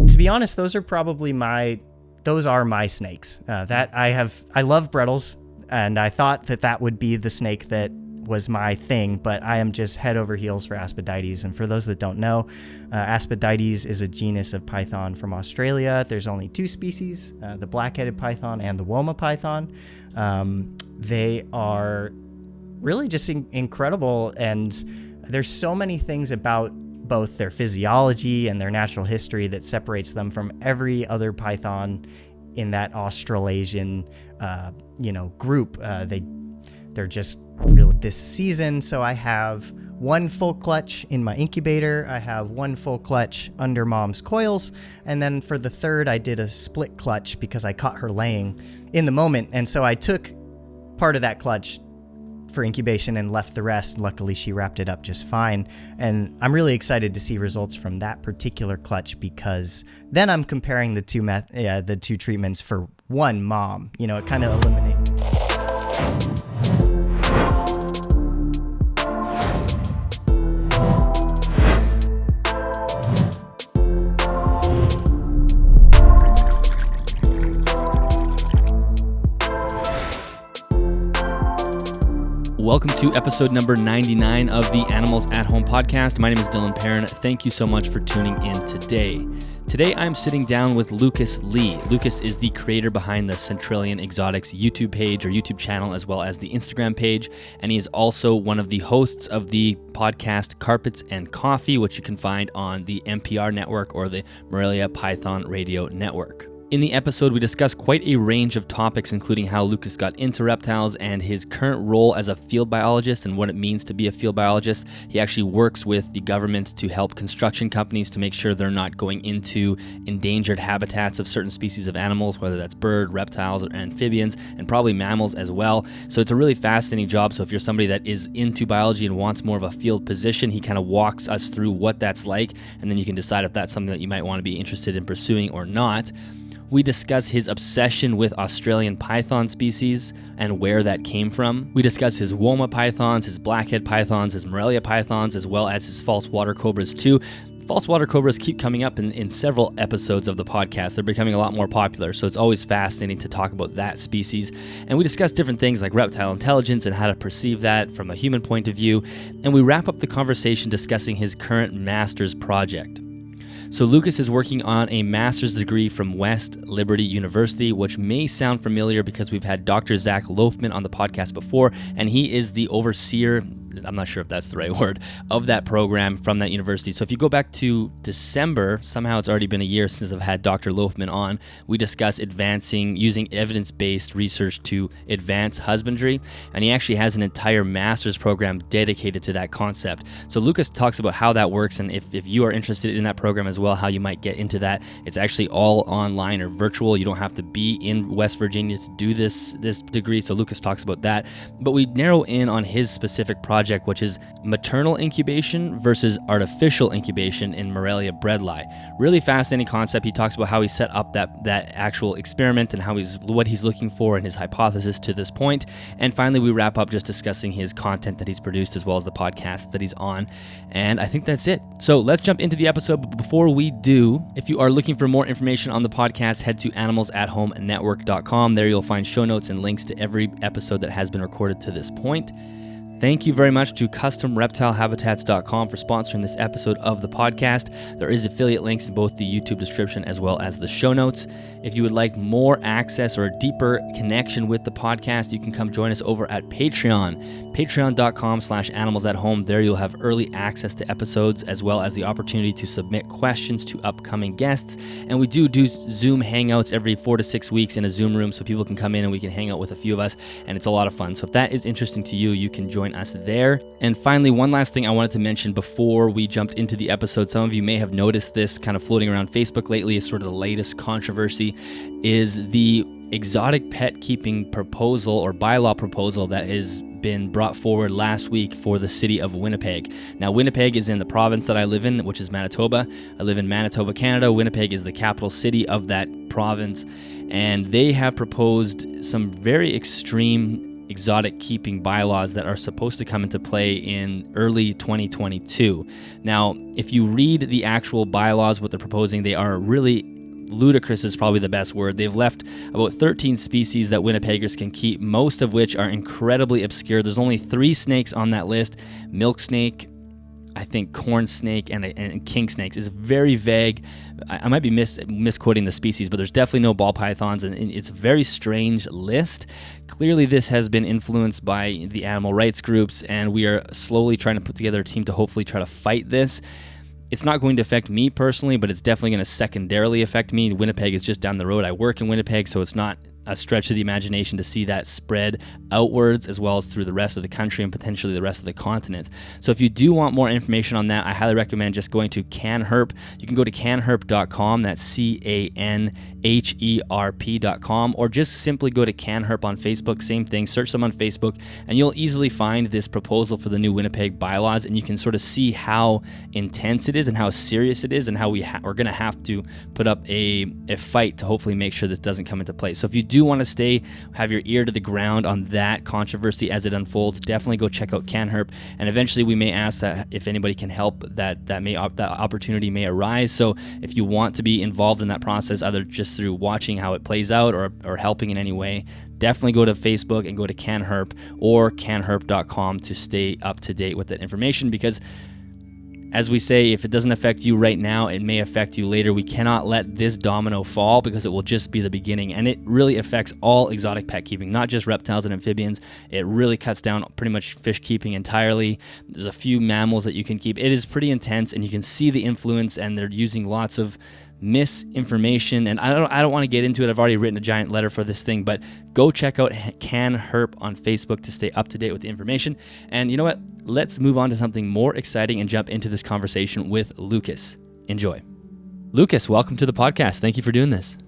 To be honest, those are my snakes. I love Brettles, and I thought that would be the snake that was my thing, but I am just head over heels for Aspidites. And for those that don't know, Aspidites is a genus of python from Australia. There's only two species, the black-headed python and the Woma python. They are really just incredible, and there's so many things about both their physiology and their natural history that separates them from every other python in that Australasian, group. They're just really this season. So I have one full clutch in my incubator. I have one full clutch under mom's coils. And then for the third, I did a split clutch because I caught her laying in the moment. And so I took part of that clutch for incubation and left the rest. Luckily, she wrapped it up just fine. And I'm really excited to see results from that particular clutch, because then I'm comparing the two treatments for one mom. It kind of eliminates. Welcome to episode number 99 of the Animals at Home podcast. My name is Dylan Perrin. Thank you so much for tuning in today. Today I'm sitting down with Lucas Lee. Lucas is the creator behind the Centralian Exotics YouTube page or YouTube channel, as well as the Instagram page. And he is also one of the hosts of the podcast Carpets and Coffee, which you can find on the MPR Network or the Morelia Python Radio Network. In the episode, we discuss quite a range of topics, including how Lucas got into reptiles and his current role as a field biologist and what it means to be a field biologist. He actually works with the government to help construction companies to make sure they're not going into endangered habitats of certain species of animals, whether that's bird, reptiles, or amphibians, and probably mammals as well. So it's a really fascinating job. So if you're somebody that is into biology and wants more of a field position, he kind of walks us through what that's like, and then you can decide if that's something that you might want to be interested in pursuing or not. We discuss his obsession with Australian python species and where that came from. We discuss his Woma pythons, his blackhead pythons, his Morelia pythons, as well as his false water cobras too. False water cobras keep coming up in several episodes of the podcast. They're becoming a lot more popular, so it's always fascinating to talk about that species. And we discuss different things like reptile intelligence and how to perceive that from a human point of view. And we wrap up the conversation discussing his current master's project. So Lucas is working on a master's degree from West Liberty University, which may sound familiar because we've had Dr. Zach Loafman on the podcast before, and he is the overseer, I'm not sure if that's the right word, of that program from that university. So if you go back to December, somehow it's already been a year since I've had Dr. Loafman on, we discuss using evidence-based research to advance husbandry, and he actually has an entire master's program dedicated to that concept. So Lucas talks about how that works, and if you are interested in that program as well, how you might get into that. It's actually all online or virtual. You don't have to be in West Virginia to do this degree, so Lucas talks about that. But we narrow in on his specific project, which is maternal incubation versus artificial incubation in Morelia bredli. Really fascinating concept. He talks about how he set up that actual experiment and what he's looking for and his hypothesis to this point. And finally, we wrap up just discussing his content that he's produced as well as the podcast that he's on. And I think that's it. So let's jump into the episode. But before we do, if you are looking for more information on the podcast, head to animalsathome.network.com. There you'll find show notes and links to every episode that has been recorded to this point. Thank you very much to CustomReptileHabitats.com for sponsoring this episode of the podcast. There is affiliate links in both the YouTube description as well as the show notes. If you would like more access or a deeper connection with the podcast, you can come join us over at Patreon. Patreon.com/animalsathome. There you'll have early access to episodes as well as the opportunity to submit questions to upcoming guests. And we do Zoom hangouts every 4 to 6 weeks in a Zoom room so people can come in and we can hang out with a few of us, and it's a lot of fun. So if that is interesting to you, you can join us there. And finally, one last thing I wanted to mention before we jumped into the episode. Some of you may have noticed this kind of floating around Facebook lately as sort of the latest controversy, is the exotic pet keeping proposal or bylaw proposal that has been brought forward last week for the city of Winnipeg. Now, Winnipeg is in the province that I live in, which is Manitoba. I live in Manitoba, Canada. Winnipeg is the capital city of that province, and they have proposed some very extreme exotic keeping bylaws that are supposed to come into play in early 2022. Now, if you read the actual bylaws, what they're proposing, they are really ludicrous is probably the best word. They've left about 13 species that Winnipeggers can keep, most of which are incredibly obscure. There's only 3 snakes on that list: milk snake, I think corn snake, and king snakes. Is very vague. I might be misquoting the species, but there's definitely no ball pythons, and it's a very strange list. Clearly, this has been influenced by the animal rights groups, and we are slowly trying to put together a team to hopefully try to fight this. It's not going to affect me personally, but it's definitely going to secondarily affect me. Winnipeg is just down the road. I work in Winnipeg, so it's not a stretch of the imagination to see that spread outwards as well as through the rest of the country and potentially the rest of the continent. So if you do want more information on that, I highly recommend just going to CANHERP. You can go to canherp.com, that's CANHERP.com, or just simply go to CANHERP on Facebook, same thing, search them on Facebook, and you'll easily find this proposal for the new Winnipeg bylaws, and you can sort of see how intense it is and how serious it is and how we're going to have to put up a fight to hopefully make sure this doesn't come into play. So if you do want to have your ear to the ground on that controversy as it unfolds, definitely go check out CANHERP, and eventually we may ask that if anybody can help, that opportunity may arise. So if you want to be involved in that process, either just through watching how it plays out or helping in any way, definitely go to Facebook and go to CANHERP or canherp.com to stay up to date with that information, because as we say, if it doesn't affect you right now, it may affect you later. We cannot let this domino fall, because it will just be the beginning. And it really affects all exotic pet keeping, not just reptiles and amphibians. It really cuts down pretty much fish keeping entirely. There's a few mammals that you can keep. It is pretty intense, and you can see the influence, and they're using lots of misinformation, and I don't want to get into it. I've already written a giant letter for this thing, but go check out CANHERP on Facebook to stay up to date with the information. And you know what? Let's move on to something more exciting and jump into this conversation with Lucas. Enjoy. Lucas, welcome to the podcast. Thank you for doing this.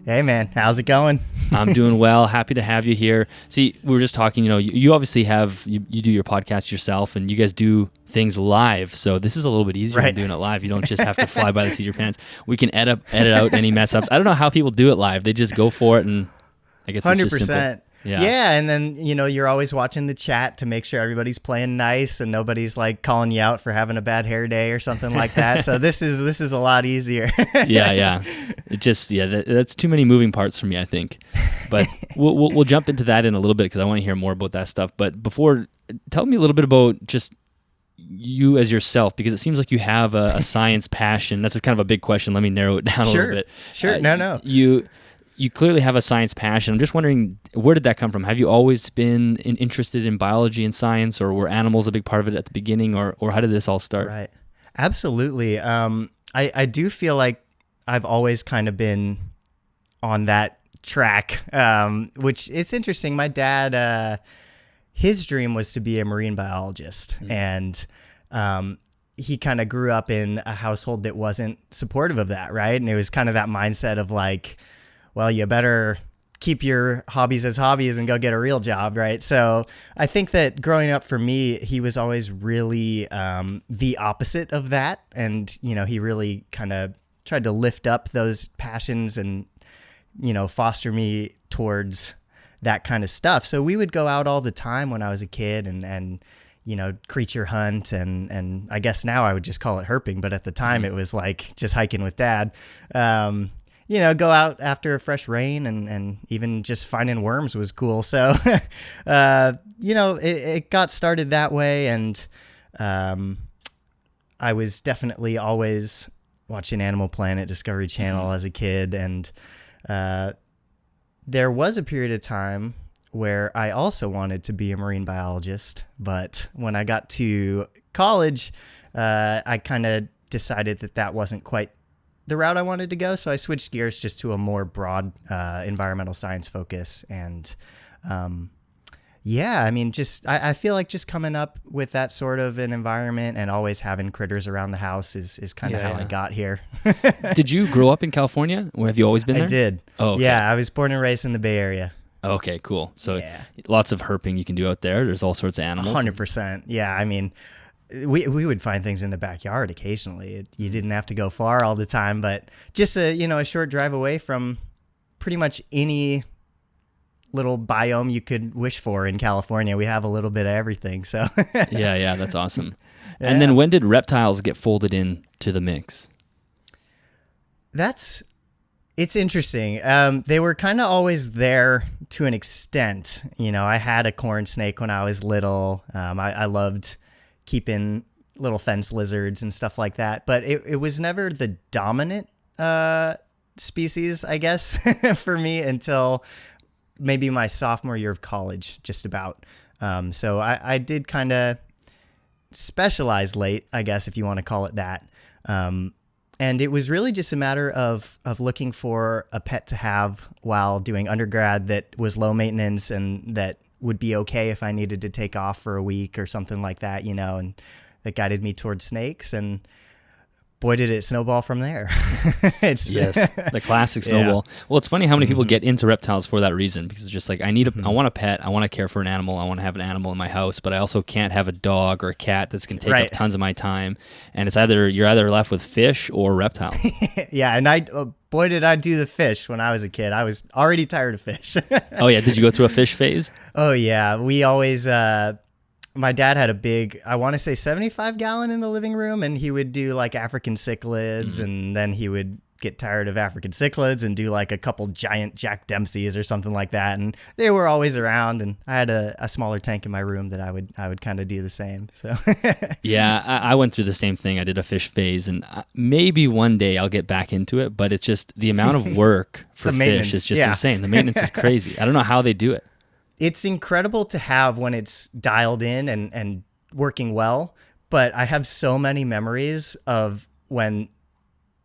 Hey man, how's it going? I'm doing well. Happy to have you here. See, we were just talking, you obviously you do your podcast yourself, and you guys do things live. So this is a little bit easier than doing it live. You don't just have to fly by the seat of your pants. We can edit out any mess ups. I don't know how people do it live. They just go for it, and I guess it's just simple. Yeah, and then you're always watching the chat to make sure everybody's playing nice and nobody's like calling you out for having a bad hair day or something like that. So this is a lot easier. Yeah. It just that's too many moving parts for me, I think. But we'll jump into that in a little bit, because I want to hear more about that stuff. But before, tell me a little bit about just you as yourself, because it seems like you have a science passion. That's kind of a big question. Let me narrow it down a little bit. Sure. No. You clearly have a science passion. I'm just wondering, where did that come from? Have you always been interested in biology and science, or were animals a big part of it at the beginning, or how did this all start? Right. Absolutely. I do feel like I've always kind of been on that track, which it's interesting. My dad, his dream was to be a marine biologist, and he kind of grew up in a household that wasn't supportive of that, right? And it was kind of that mindset of like, well, you better keep your hobbies as hobbies and go get a real job, right? So I think that growing up for me, he was always really the opposite of that. And, he really kind of tried to lift up those passions and, foster me towards that kind of stuff. So we would go out all the time when I was a kid and creature hunt. And I guess now I would just call it herping. But at the time it was like just hiking with dad. Go out after a fresh rain and even just finding worms was cool. So, it got started that way. And I was definitely always watching Animal Planet, Discovery Channel as a kid. And there was a period of time where I also wanted to be a marine biologist. But when I got to college, I kind of decided that wasn't quite the route I wanted to go. So I switched gears just to a more broad environmental science focus. And I feel like just coming up with that sort of an environment and always having critters around the house is kind of how I got here. Did you grow up in California, or have you always been there? I did. Oh, okay. Yeah, I was born and raised in the Bay Area. Okay, cool. So lots of herping you can do out there. There's all sorts of animals. 100%. Yeah, I mean, we would find things in the backyard occasionally. You didn't have to go far all the time, but just a short drive away from pretty much any little biome you could wish for in California. We have a little bit of everything. So yeah, that's awesome. Yeah. And then when did reptiles get folded into the mix? It's interesting. They were kind of always there to an extent. You know, I had a corn snake when I was little. I loved keeping little fence lizards and stuff like that, but it was never the dominant species, I guess, for me until maybe my sophomore year of college, just about. So I did kind of specialize late, I guess, if you want to call it that. And it was really just a matter of looking for a pet to have while doing undergrad that was low maintenance and that would be okay if I needed to take off for a week or something like that, you know, and that guided me towards snakes. And boy, did it snowball from there. Yes, the classic snowball. Yeah. Well, it's funny how many people get into reptiles for that reason, because it's just like, I want a pet, I want to care for an animal, I want to have an animal in my house, but I also can't have a dog or a cat that's going to take up tons of my time. And it's you're either left with fish or reptiles. Yeah, and boy, did I do the fish when I was a kid. I was already tired of fish. Oh yeah, did you go through a fish phase? Oh yeah, we always... my dad had a big, I want to say 75-gallon in the living room, and he would do like African cichlids, and then he would get tired of African cichlids and do like a couple giant Jack Dempseys or something like that. And they were always around, and I had a smaller tank in my room that I would kind of do the same. So yeah, I went through the same thing. I did a fish phase, and maybe one day I'll get back into it, but it's just the amount of work for fish is just insane. The maintenance is crazy. I don't know how they do it. It's incredible to have when it's dialed in and working well, but I have so many memories of when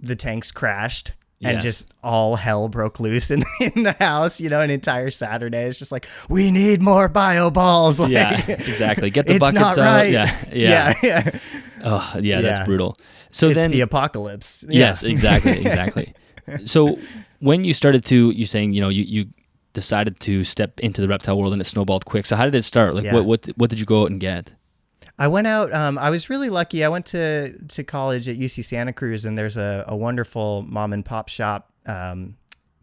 the tanks crashed and just all hell broke loose in the house, you know, an entire Saturday. It's just like, we need more bio balls. Like, yeah, exactly. Get the buckets not out. Right. Yeah. Oh, yeah, that's brutal. So it's then the apocalypse. Yes, exactly. So when you started you're saying, you know, you decided to step into the reptile world and it snowballed quick. So how did it start? Like what did you go out and get? I went out, I was really lucky. I went to college at UC Santa Cruz, and there's a wonderful mom and pop shop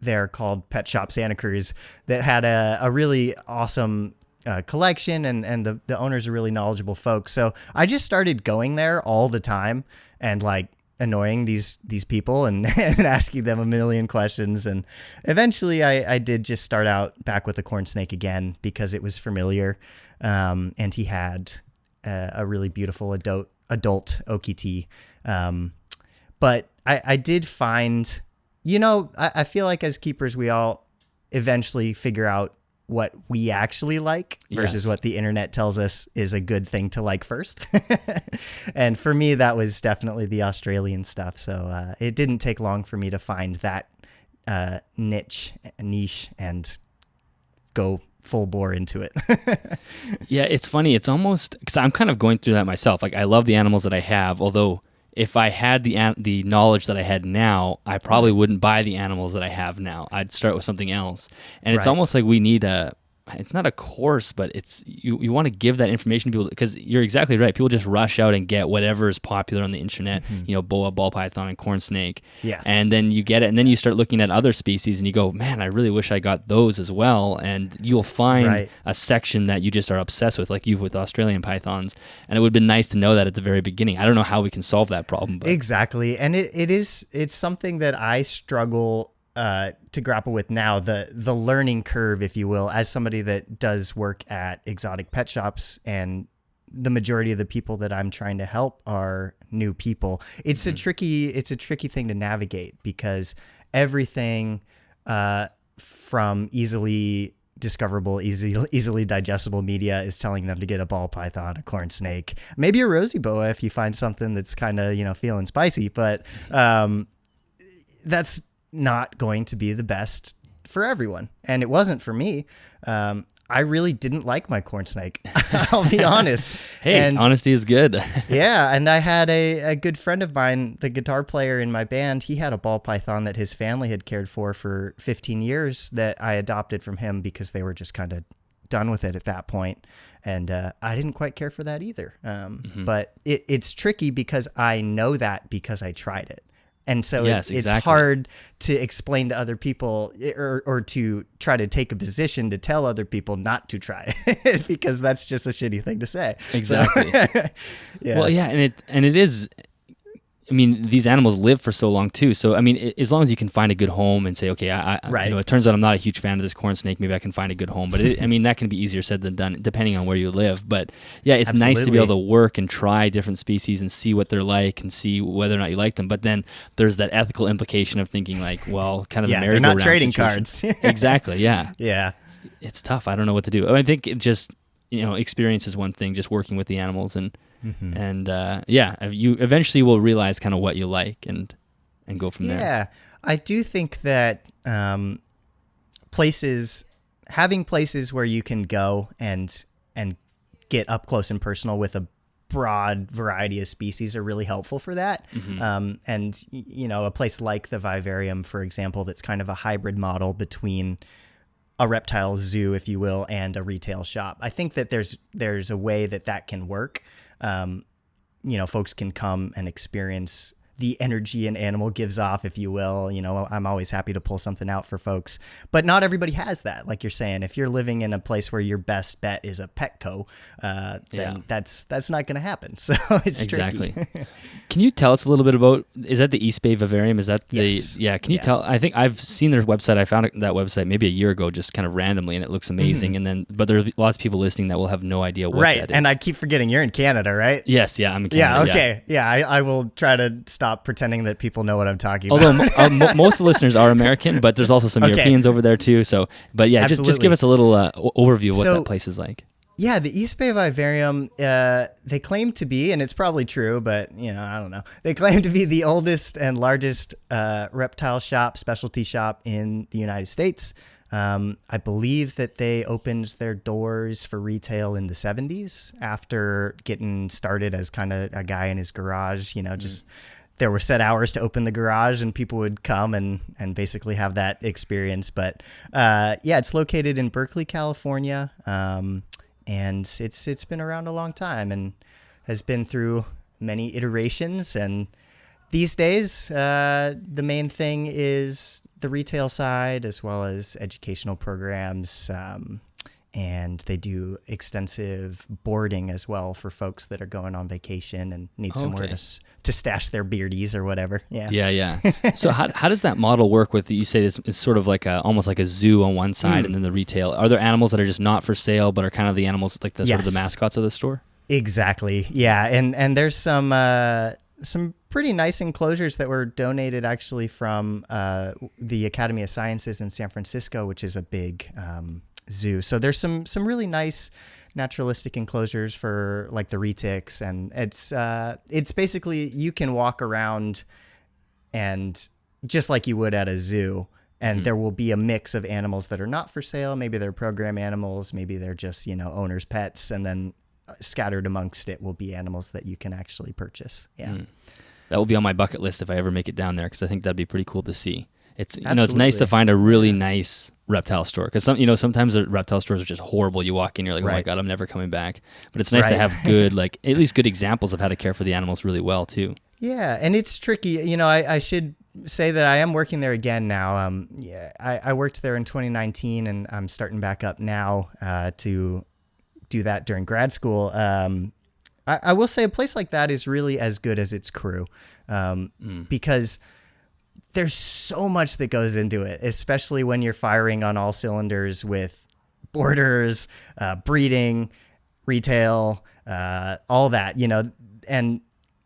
there called Pet Shop Santa Cruz that had a really awesome collection, and the owners are really knowledgeable folks. So I just started going there all the time and like annoying these people and asking them a million questions. And eventually I did just start out back with the corn snake again because it was familiar. And he had a really beautiful adult OKT. But I did find, you know, I feel like as keepers, we all eventually figure out what we actually like versus what the internet tells us is a good thing to like first. And for me, that was definitely the Australian stuff. So it didn't take long for me to find that niche and go full bore into it. Yeah, it's funny. It's almost, because I'm kind of going through that myself. Like, I love the animals that I have, although if I had the knowledge that I had now, I probably wouldn't buy the animals that I have now. I'd start with something else. And it's almost like we need it's not a course, but it's you want to give that information to people, because you're exactly right. People just rush out and get whatever is popular on the internet, you know, boa, ball python, and corn snake. Yeah. And then you get it, and then you start looking at other species and you go, man, I really wish I got those as well. And you'll find a section that you just are obsessed with, like you with Australian pythons. And it would have been nice to know that at the very beginning. I don't know how we can solve that problem. But. Exactly. And it's something that I struggle to grapple with now, the learning curve, if you will, as somebody that does work at exotic pet shops, and the majority of the people that I'm trying to help are new people. It's a tricky thing to navigate, because everything from easily discoverable, easily digestible media is telling them to get a ball python, a corn snake, maybe a rosy boa if you find something that's kind of, you know, feeling spicy, but that's not going to be the best for everyone. And it wasn't for me. I really didn't like my corn snake. I'll be honest. Hey, honesty is good. Yeah. And I had a good friend of mine, the guitar player in my band. He had a ball python that his family had cared for 15 years that I adopted from him because they were just kind of done with it at that point. And I didn't quite care for that either. But it's tricky because I know that because I tried it. And so Yes, it's exactly. hard to explain to other people or to try to take a position to tell other people not to try it because that's just a shitty thing to say. Exactly. So, yeah. Well, yeah, and it is. I mean, these animals live for so long too. So, I mean, as long as you can find a good home and say, okay, Right. you know, it turns out I'm not a huge fan of this corn snake. Maybe I can find a good home. But I mean, that can be easier said than done, depending on where you live. But yeah, it's nice to be Absolutely. able to work and try different species and see what they're like and see whether or not you like them. But then there's that ethical implication of thinking like, well, kind of Yeah, the they're merry-go-round not trading situation. cards. Exactly. Yeah. Yeah. It's tough. I don't know what to do. I think it just, you know, experience is one thing, just working with the animals and you eventually will realize kind of what you like and go from there. Yeah, I do think that having places where you can go and get up close and personal with a broad variety of species are really helpful for that. And you know, a place like the Vivarium, for example, that's kind of a hybrid model between a reptile zoo, if you will, and a retail shop. I think that there's a way that can work. You know, folks can come and experience the energy an animal gives off, if you will. You know, I'm always happy to pull something out for folks, but not everybody has that. Like you're saying, if you're living in a place where your best bet is a Petco, then that's not going to happen. So it's exactly. tricky. Can you tell us a little bit about, is that the East Bay Vivarium? Is that Yes. Can you tell, I think I've seen their website. I found that website maybe a year ago, just kind of randomly, and it looks amazing. And then, but there's lots of people listening that will have no idea what that is. And I keep forgetting you're in Canada, right? Yes. Yeah. I'm in Canada. Yeah. Okay. Yeah. I will try to stop pretending that people know what I'm talking Although about. most of the listeners are American, but there's also some Europeans over there too. So, but yeah, just give us a little overview of what that place is like. Yeah, the East Bay Vivarium, they claim to be, and it's probably true, but, you know, I don't know. They claim to be the oldest and largest reptile shop, specialty shop in the United States. I believe that they opened their doors for retail in the 70s after getting started as kind of a guy in his garage, you know, just... There were set hours to open the garage and people would come and basically have that experience. But it's located in Berkeley, California. And it's been around a long time and has been through many iterations. And these days, the main thing is the retail side as well as educational programs. And they do extensive boarding as well for folks that are going on vacation and need somewhere to stash their beardies or whatever. Yeah. So how does that model work with, you say it's sort of like almost like a zoo on one side and then the retail. Are there animals that are just not for sale but are kind of the animals like the sort of the mascots of the store? Exactly. Yeah. And there's some pretty nice enclosures that were donated actually from the Academy of Sciences in San Francisco, which is a big zoo. So there's some really nice naturalistic enclosures for like the retics, and it's basically you can walk around and just like you would at a zoo, and there will be a mix of animals that are not for sale. Maybe they're program animals, maybe they're just, you know, owners' pets, and then scattered amongst it will be animals that you can actually purchase. Yeah. That will be on my bucket list if I ever make it down there, because I think that'd be pretty cool to see. It's you know, it's Absolutely. nice to find a really nice reptile store, because sometimes the reptile stores are just horrible. You walk in, you're like, oh my God, I'm never coming back. But it's nice to have good, like at least good examples of how to care for the animals really well too. Yeah, and it's tricky. You know, I should say that I am working there again now. I worked there in 2019, and I'm starting back up now to do that during grad school. I will say a place like that is really as good as its crew, because there's so much that goes into it, especially when you're firing on all cylinders with boarders, breeding, retail, all that, you know, and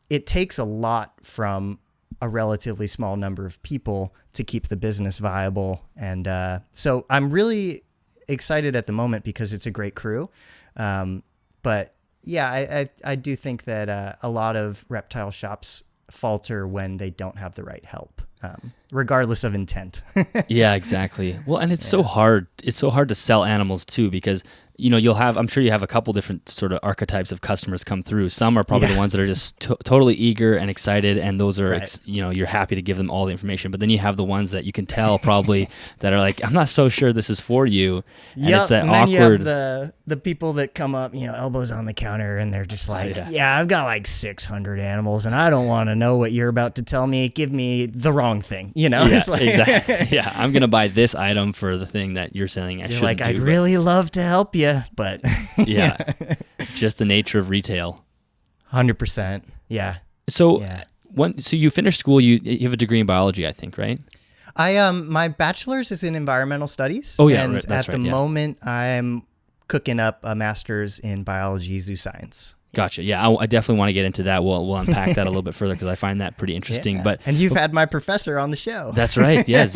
it takes a lot from a relatively small number of people to keep the business viable. And so I'm really excited at the moment because it's a great crew. But yeah, I do think that a lot of reptile shops falter when they don't have the right help. regardless of intent. Yeah, exactly. Well, and it's so hard. It's so hard to sell animals too, because I'm sure you have a couple different sort of archetypes of customers come through. Some are probably the ones that are just totally eager and excited, and those are, you're happy to give them all the information. But then you have the ones that you can tell probably that are like, I'm not so sure this is for you. And it's that and awkward. then you have the people that come up, elbows on the counter, and they're just like, I've got like 600 animals, and I don't want to know what you're about to tell me. Give me the wrong thing, It's like, exactly. Yeah, I'm gonna buy this item for the thing that you're selling. You're like, I'd really love to help you, but yeah, it's just the nature of retail. 100%. Yeah. So so you finished school. You have a degree in biology, I think, right? My bachelor's is in environmental studies. Oh yeah, and right. That's at the moment I'm cooking up a master's in biology, ZooScience. Gotcha. Yeah, I definitely want to get into that. We'll unpack that a little bit further because I find that pretty interesting. Yeah. And you've had my professor on the show. That's right. Yeah,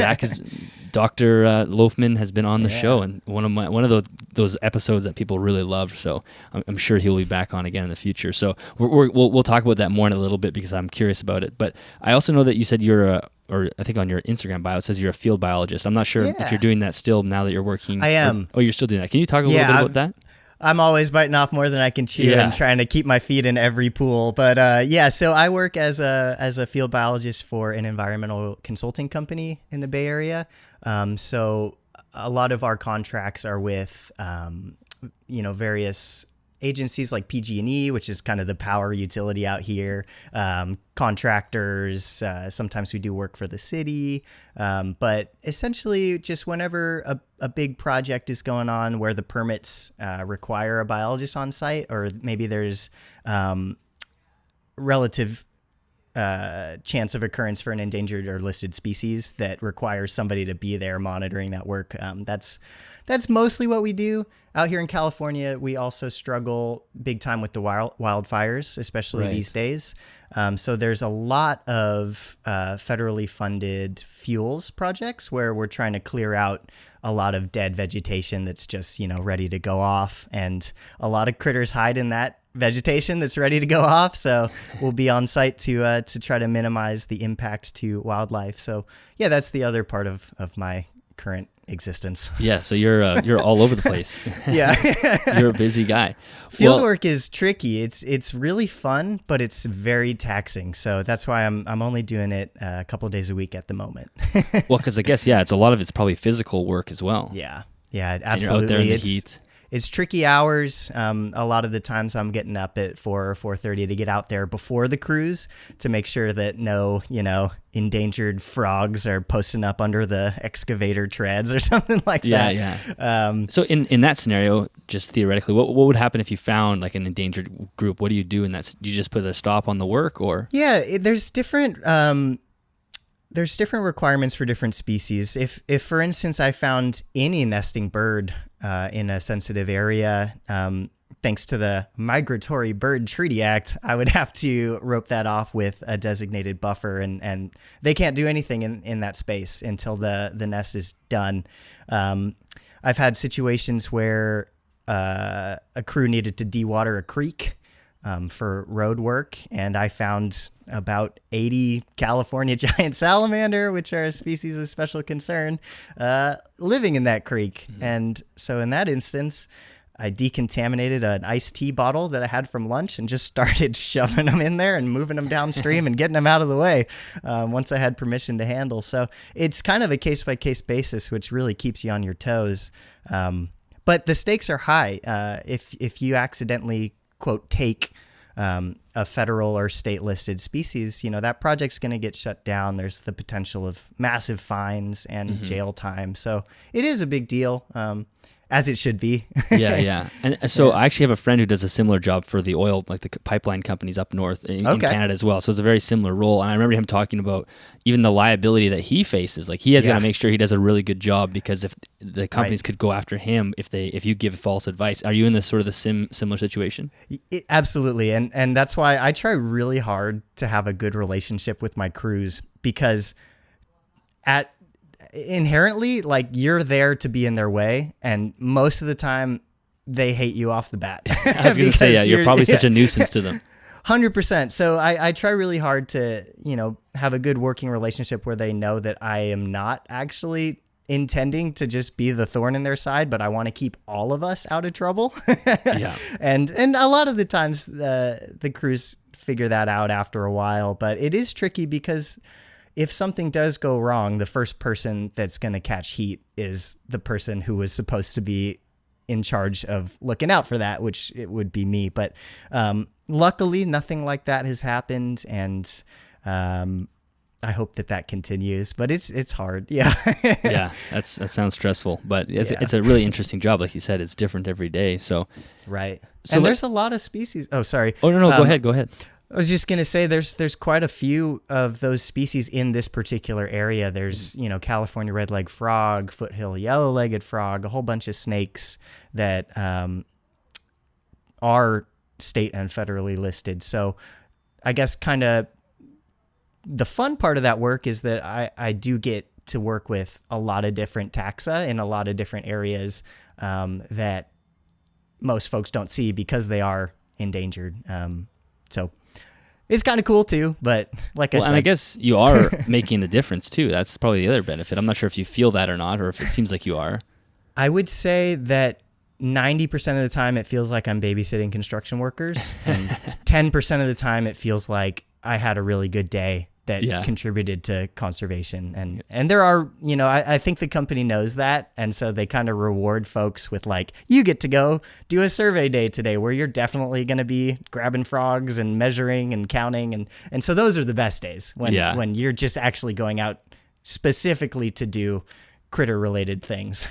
Dr. Loafman has been on the show, and one of those episodes that people really loved. So I'm sure he'll be back on again in the future. So we'll talk about that more in a little bit because I'm curious about it. But I also know that you said or I think on your Instagram bio it says you're a field biologist. I'm not sure if you're doing that still now that you're working. I am. You're still doing that. Can you talk a little bit about that? I'm always biting off more than I can chew and trying to keep my feet in every pool. But so I work as a field biologist for an environmental consulting company in the Bay Area. So a lot of our contracts are with, various agencies like PG&E, which is kind of the power utility out here, contractors. Sometimes we do work for the city, but essentially just whenever a big project is going on where the permits require a biologist on site, or maybe there's relative chance of occurrence for an endangered or listed species that requires somebody to be there monitoring that work. That's mostly what we do. Out here in California, we also struggle big time with the wildfires, especially these days. So there's a lot of federally funded fuels projects where we're trying to clear out a lot of dead vegetation that's just, ready to go off. And a lot of critters hide in that vegetation that's ready to go off. So we'll be on site to try to minimize the impact to wildlife. So yeah, that's the other part of my current existence. Yeah, so you're all over the place. Yeah. You're a busy guy. Fieldwork is tricky. It's really fun, but it's very taxing. So that's why I'm only doing it a couple of days a week at the moment. Well, because I guess it's a lot of it's probably physical work as well. Yeah, absolutely. And you're out there in the heat. It's tricky hours. A lot of the times I'm getting up at 4 or 4:30 to get out there before the cruise to make sure that no, endangered frogs are posting up under the excavator treads or something like that. Yeah. So in that scenario, just theoretically, what would happen if you found like an endangered group? What do you do in that? Do you just put a stop on the work, or? Yeah, there's different requirements for different species. If for instance I found any nesting bird in a sensitive area, thanks to the Migratory Bird Treaty Act, I would have to rope that off with a designated buffer, and they can't do anything in that space until the nest is done. I've had situations where a crew needed to dewater a creek for road work, and I found about 80 California giant salamander, which are a species of special concern, living in that creek. Mm-hmm. And so in that instance, I decontaminated an iced tea bottle that I had from lunch and just started shoving them in there and moving them downstream and getting them out of the way once I had permission to handle. So it's kind of a case-by-case basis, which really keeps you on your toes. But the stakes are high. If you accidentally, quote, take a federal or state listed species, that project's going to get shut down. There's the potential of massive fines and jail time. So it is a big deal, as it should be. Yeah. And so I actually have a friend who does a similar job for the oil, like the pipeline companies up north in Canada as well. So it's a very similar role. And I remember him talking about even the liability that he faces. Like he has got to make sure he does a really good job, because if the companies could go after him if you give false advice. Are you in this sort of the similar situation? Absolutely. And that's why I try really hard to have a good relationship with my crews, because inherently, like, you're there to be in their way, and most of the time they hate you off the bat. I was going to say, you're probably such a nuisance to them. 100%. So I try really hard to, have a good working relationship where they know that I am not actually intending to just be the thorn in their side, but I want to keep all of us out of trouble. Yeah. And a lot of the times the crews figure that out after a while, but it is tricky because if something does go wrong, the first person that's going to catch heat is the person who was supposed to be in charge of looking out for that, which it would be me. But luckily, nothing like that has happened, and I hope that continues. But it's hard. Yeah. Yeah, that sounds stressful, but it's a really interesting job. Like you said, it's different every day. So right. So and there's a lot of species. Oh, sorry. Oh, no. Go ahead. I was just going to say there's quite a few of those species in this particular area. There's, California red-legged frog, foothill yellow-legged frog, a whole bunch of snakes that are state and federally listed. So I guess kind of the fun part of that work is that I do get to work with a lot of different taxa in a lot of different areas that most folks don't see because they are endangered. So it's kind of cool too, but I said. And I guess you are making a difference too. That's probably the other benefit. I'm not sure if you feel that or not, or if it seems like you are. I would say that 90% of the time it feels like I'm babysitting construction workers, and 10% of the time it feels like I had a really good day that contributed to conservation. And there are, I think the company knows that. And so they kind of reward folks with you get to go do a survey day today where you're definitely going to be grabbing frogs and measuring and counting. And so those are the best days when you're just actually going out specifically to do critter related things.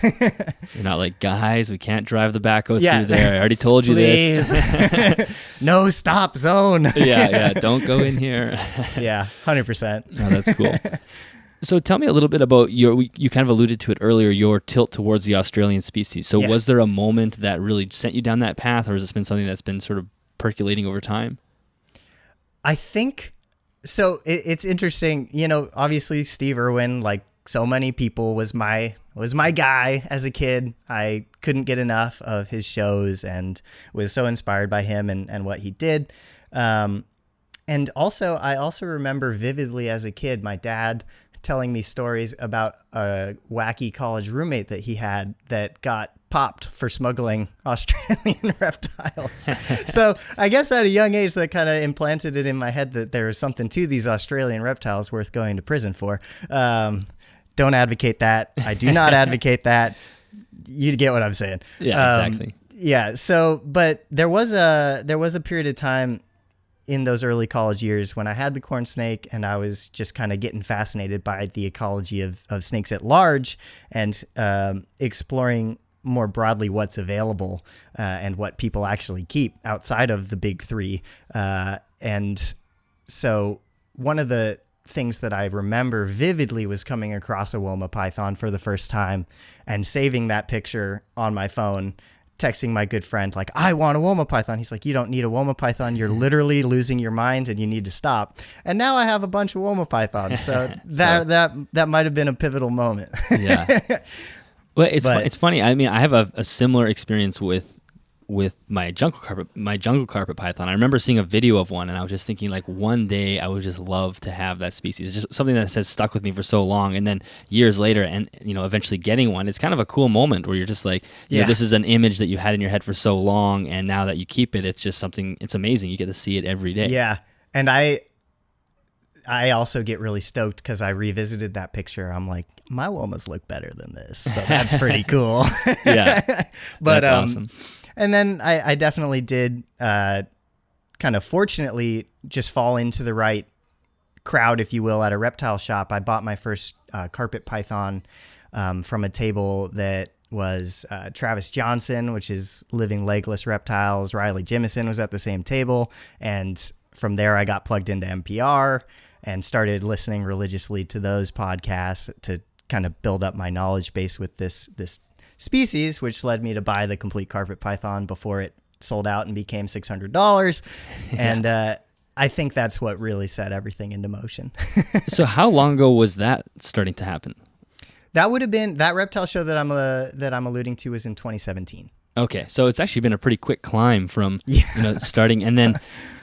You're not like, guys, we can't drive the backhoe through there. I already told you this. No stop zone. Yeah. Don't go in here. Yeah, 100%. No, that's cool. So tell me a little bit about you kind of alluded to it earlier, your tilt towards the Australian species. So was there a moment that really sent you down that path, or has this been something that's been sort of percolating over time? I think so. It's interesting. Obviously Steve Irwin, so many people, was my guy as a kid. I couldn't get enough of his shows and was so inspired by him and what he did. And I also remember vividly as a kid, my dad telling me stories about a wacky college roommate that he had that got popped for smuggling Australian reptiles. So I guess at a young age that kind of implanted it in my head that there was something to these Australian reptiles worth going to prison for. Don't advocate that. I do not advocate that. You get what I'm saying. Yeah, exactly. Yeah. So, but there was a period of time in those early college years when I had the corn snake and I was just kind of getting fascinated by the ecology of snakes at large and exploring more broadly what's available and what people actually keep outside of the big three. And so one of the things that I remember vividly was coming across a Woma python for the first time and saving that picture on my phone, texting my good friend, I want a Woma python. He's like, you don't need a Woma python. You're literally losing your mind and you need to stop. And now I have a bunch of Woma pythons. So that might have been a pivotal moment. Yeah. Well, it's funny. I mean, I have a similar experience with my jungle carpet python. I remember seeing a video of one and I was just thinking one day I would just love to have that species. It's just something that has stuck with me for so long. And then years later and, eventually getting one, it's kind of a cool moment where you're just this is an image that you had in your head for so long. And now that you keep it, it's just something, it's amazing. You get to see it every day. Yeah. And I also get really stoked because I revisited that picture. I'm like, my Womas look better than this. So that's pretty cool. Yeah. But, that's awesome. And then I definitely did kind of fortunately just fall into the right crowd, if you will, at a reptile shop. I bought my first carpet python from a table that was Travis Johnson, which is Living Legless Reptiles. Riley Jimison was at the same table. And from there, I got plugged into MPR and started listening religiously to those podcasts to kind of build up my knowledge base with this species, which led me to buy the complete carpet python before it sold out and became $600. And I think that's what really set everything into motion. So how long ago was that starting to happen? That would have been that reptile show that I'm alluding to was in 2017. Okay, so it's actually been a pretty quick climb from starting, and then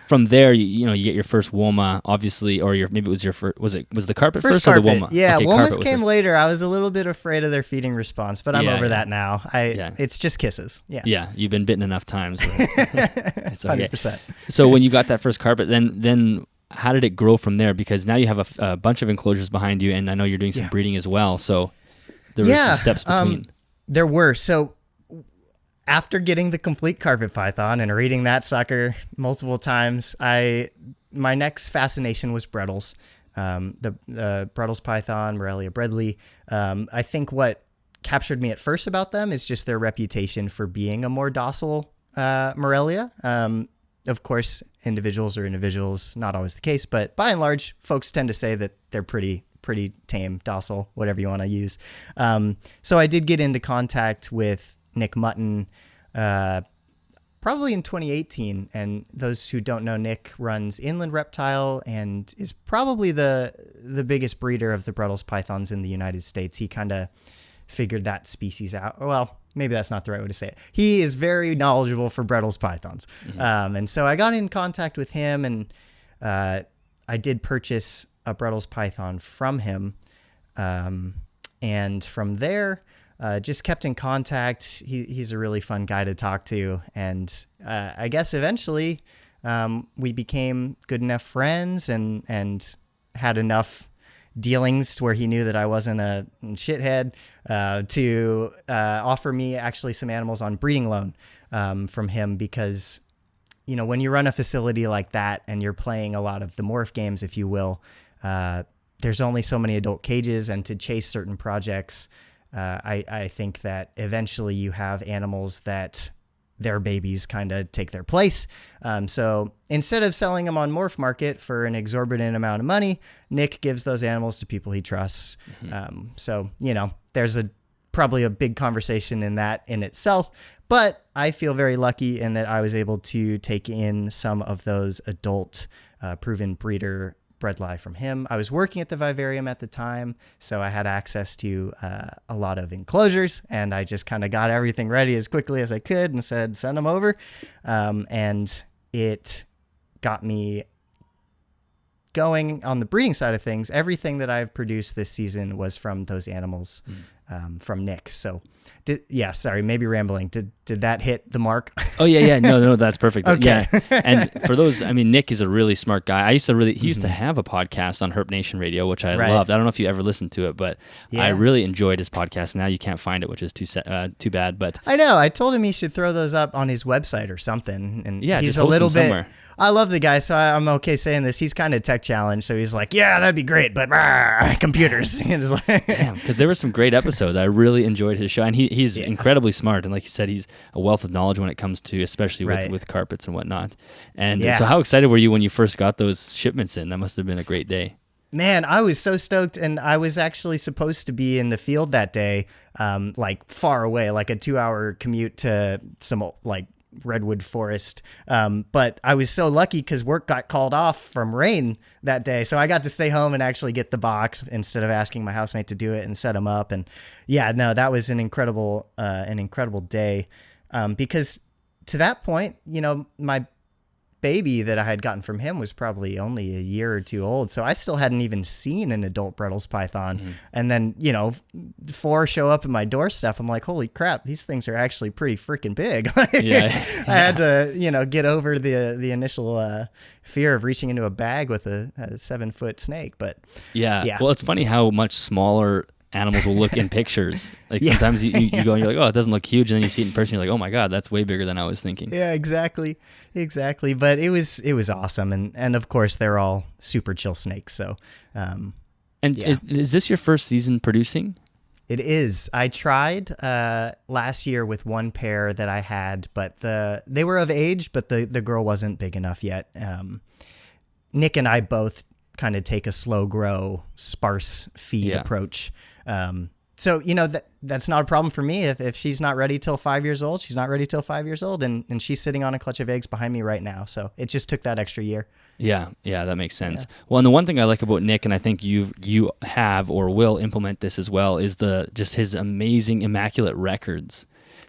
from there, you get your first Woma, obviously, or maybe it was your first. Was the carpet first carpet, or the Woma? Yeah, okay, Womas came later. I was a little bit afraid of their feeding response, but I'm over that now. It's just kisses. Yeah, you've been bitten enough times. It's okay. 100%. So when you got that first carpet, then how did it grow from there? Because now you have a bunch of enclosures behind you, and I know you're doing some breeding as well. So there were some steps between. There were. So after getting the complete carpet python and reading that sucker multiple times, my next fascination was Brettles. The Brettles python, Morelia bredli. I think what captured me at first about them is just their reputation for being a more docile Morelia. Of course, individuals are individuals, not always the case, but by and large, folks tend to say that they're pretty tame, docile, whatever you want to use. So I did get into contact with Nick Mutton probably in 2018, and those who don't know, Nick runs Inland Reptile and is probably the biggest breeder of the Brettles pythons in the United States. He kind of figured that species out. Well, maybe that's not the right way to say it. He is very knowledgeable for Brettles pythons. Mm-hmm. And so I got in contact with him, and I did purchase a Brettles python from him. And from there, just kept in contact. He's a really fun guy to talk to. And I guess eventually we became good enough friends and had enough dealings where he knew that I wasn't a shithead to offer me actually some animals on breeding loan from him, because when you run a facility like that and you're playing a lot of the morph games, if you will, there's only so many adult cages, and to chase certain projects, I think that eventually you have animals that their babies kind of take their place. So instead of selling them on Morph Market for an exorbitant amount of money, Nick gives those animals to people he trusts. Mm-hmm. So, there's probably a big conversation in that in itself, but I feel very lucky in that I was able to take in some of those adult proven breeder bredli from him. I was working at the vivarium at the time, so I had access to a lot of enclosures, and I just kind of got everything ready as quickly as I could and said, send them over. And it got me going on the breeding side of things. Everything that I've produced this season was from those animals from Nick. So maybe rambling. Did that hit the mark? Oh yeah. No, that's perfect. Okay. Yeah. And for those, Nick is a really smart guy. He used to have a podcast on Herp Nation Radio, which I loved. I don't know if you ever listened to it, but I really enjoyed his podcast. Now you can't find it, which is too bad. But I know. I told him he should throw those up on his website or something. And he's just a little bit. Somewhere. I love the guy, so I'm okay saying this. He's kind of tech challenged, so he's like, yeah, that'd be great, but computers. Damn, because there were some great episodes. I really enjoyed his show, and he's incredibly smart. And like you said, he's a wealth of knowledge when it comes to, especially with carpets and whatnot. And so how excited were you when you first got those shipments in? That must have been a great day. Man, I was so stoked, and I was actually supposed to be in the field that day, far away, like a 2-hour commute to some redwood forest, but I was so lucky because work got called off from rain that day, so I got to stay home and actually get the box instead of asking my housemate to do it and set them up. And that was an incredible day, because to that point, my baby that I had gotten from him was probably only a year or two old, so I still hadn't even seen an adult Brettles python. Mm-hmm. And then 4 show up at my doorstep. I'm like, holy crap, these things are actually pretty freaking big. I had to get over the initial fear of reaching into a bag with a 7-foot snake. But well, it's funny how much smaller animals will look in pictures. Sometimes you go and you're like, oh, it doesn't look huge, and then you see it in person, you're like, oh my god, that's way bigger than I was thinking. Yeah, exactly. But it was awesome, and of course they're all super chill snakes. So, is this your first season producing? It is. I tried last year with one pair that I had, but they were of age, but the girl wasn't big enough yet. Nick and I both kind of take a slow grow, sparse feed approach. So, that's not a problem for me. If she's not ready till 5 years old, she's not ready till 5 years old. And she's sitting on a clutch of eggs behind me right now. So it just took that extra year. Yeah, that makes sense. Yeah. Well, and the one thing I like about Nick, and I think you have or will implement this as well, is just his amazing, immaculate records.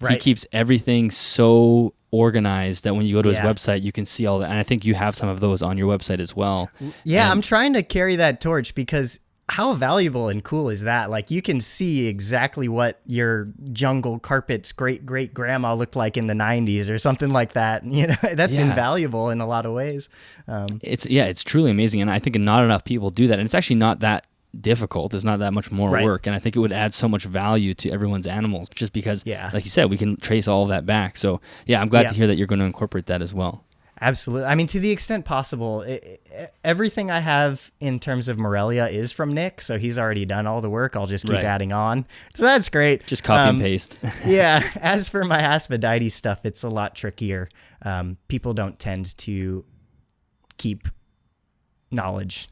he keeps everything so organized that when you go to his Yeah. website, you can see all that. And I think you have some of those on your website as well. Yeah, I'm trying to carry that torch because how valuable and cool is that? Like you can see exactly what your jungle carpet's great grandma looked like in the 90s or something like that. You know, that's invaluable in a lot of ways. It's truly amazing. And I think not enough people do that. And it's actually not that difficult. It's not that much more work. And I think it would add so much value to everyone's animals just because, like you said, we can trace all of that back. So yeah, I'm glad to hear that you're going to incorporate that as well. Absolutely. I mean, to the extent possible, everything I have in terms of Morelia is from Nick, so he's already done all the work. I'll just keep adding on. So that's great. Just copy and paste. Yeah. As for my Asphodite stuff, it's a lot trickier. People don't tend to keep knowledge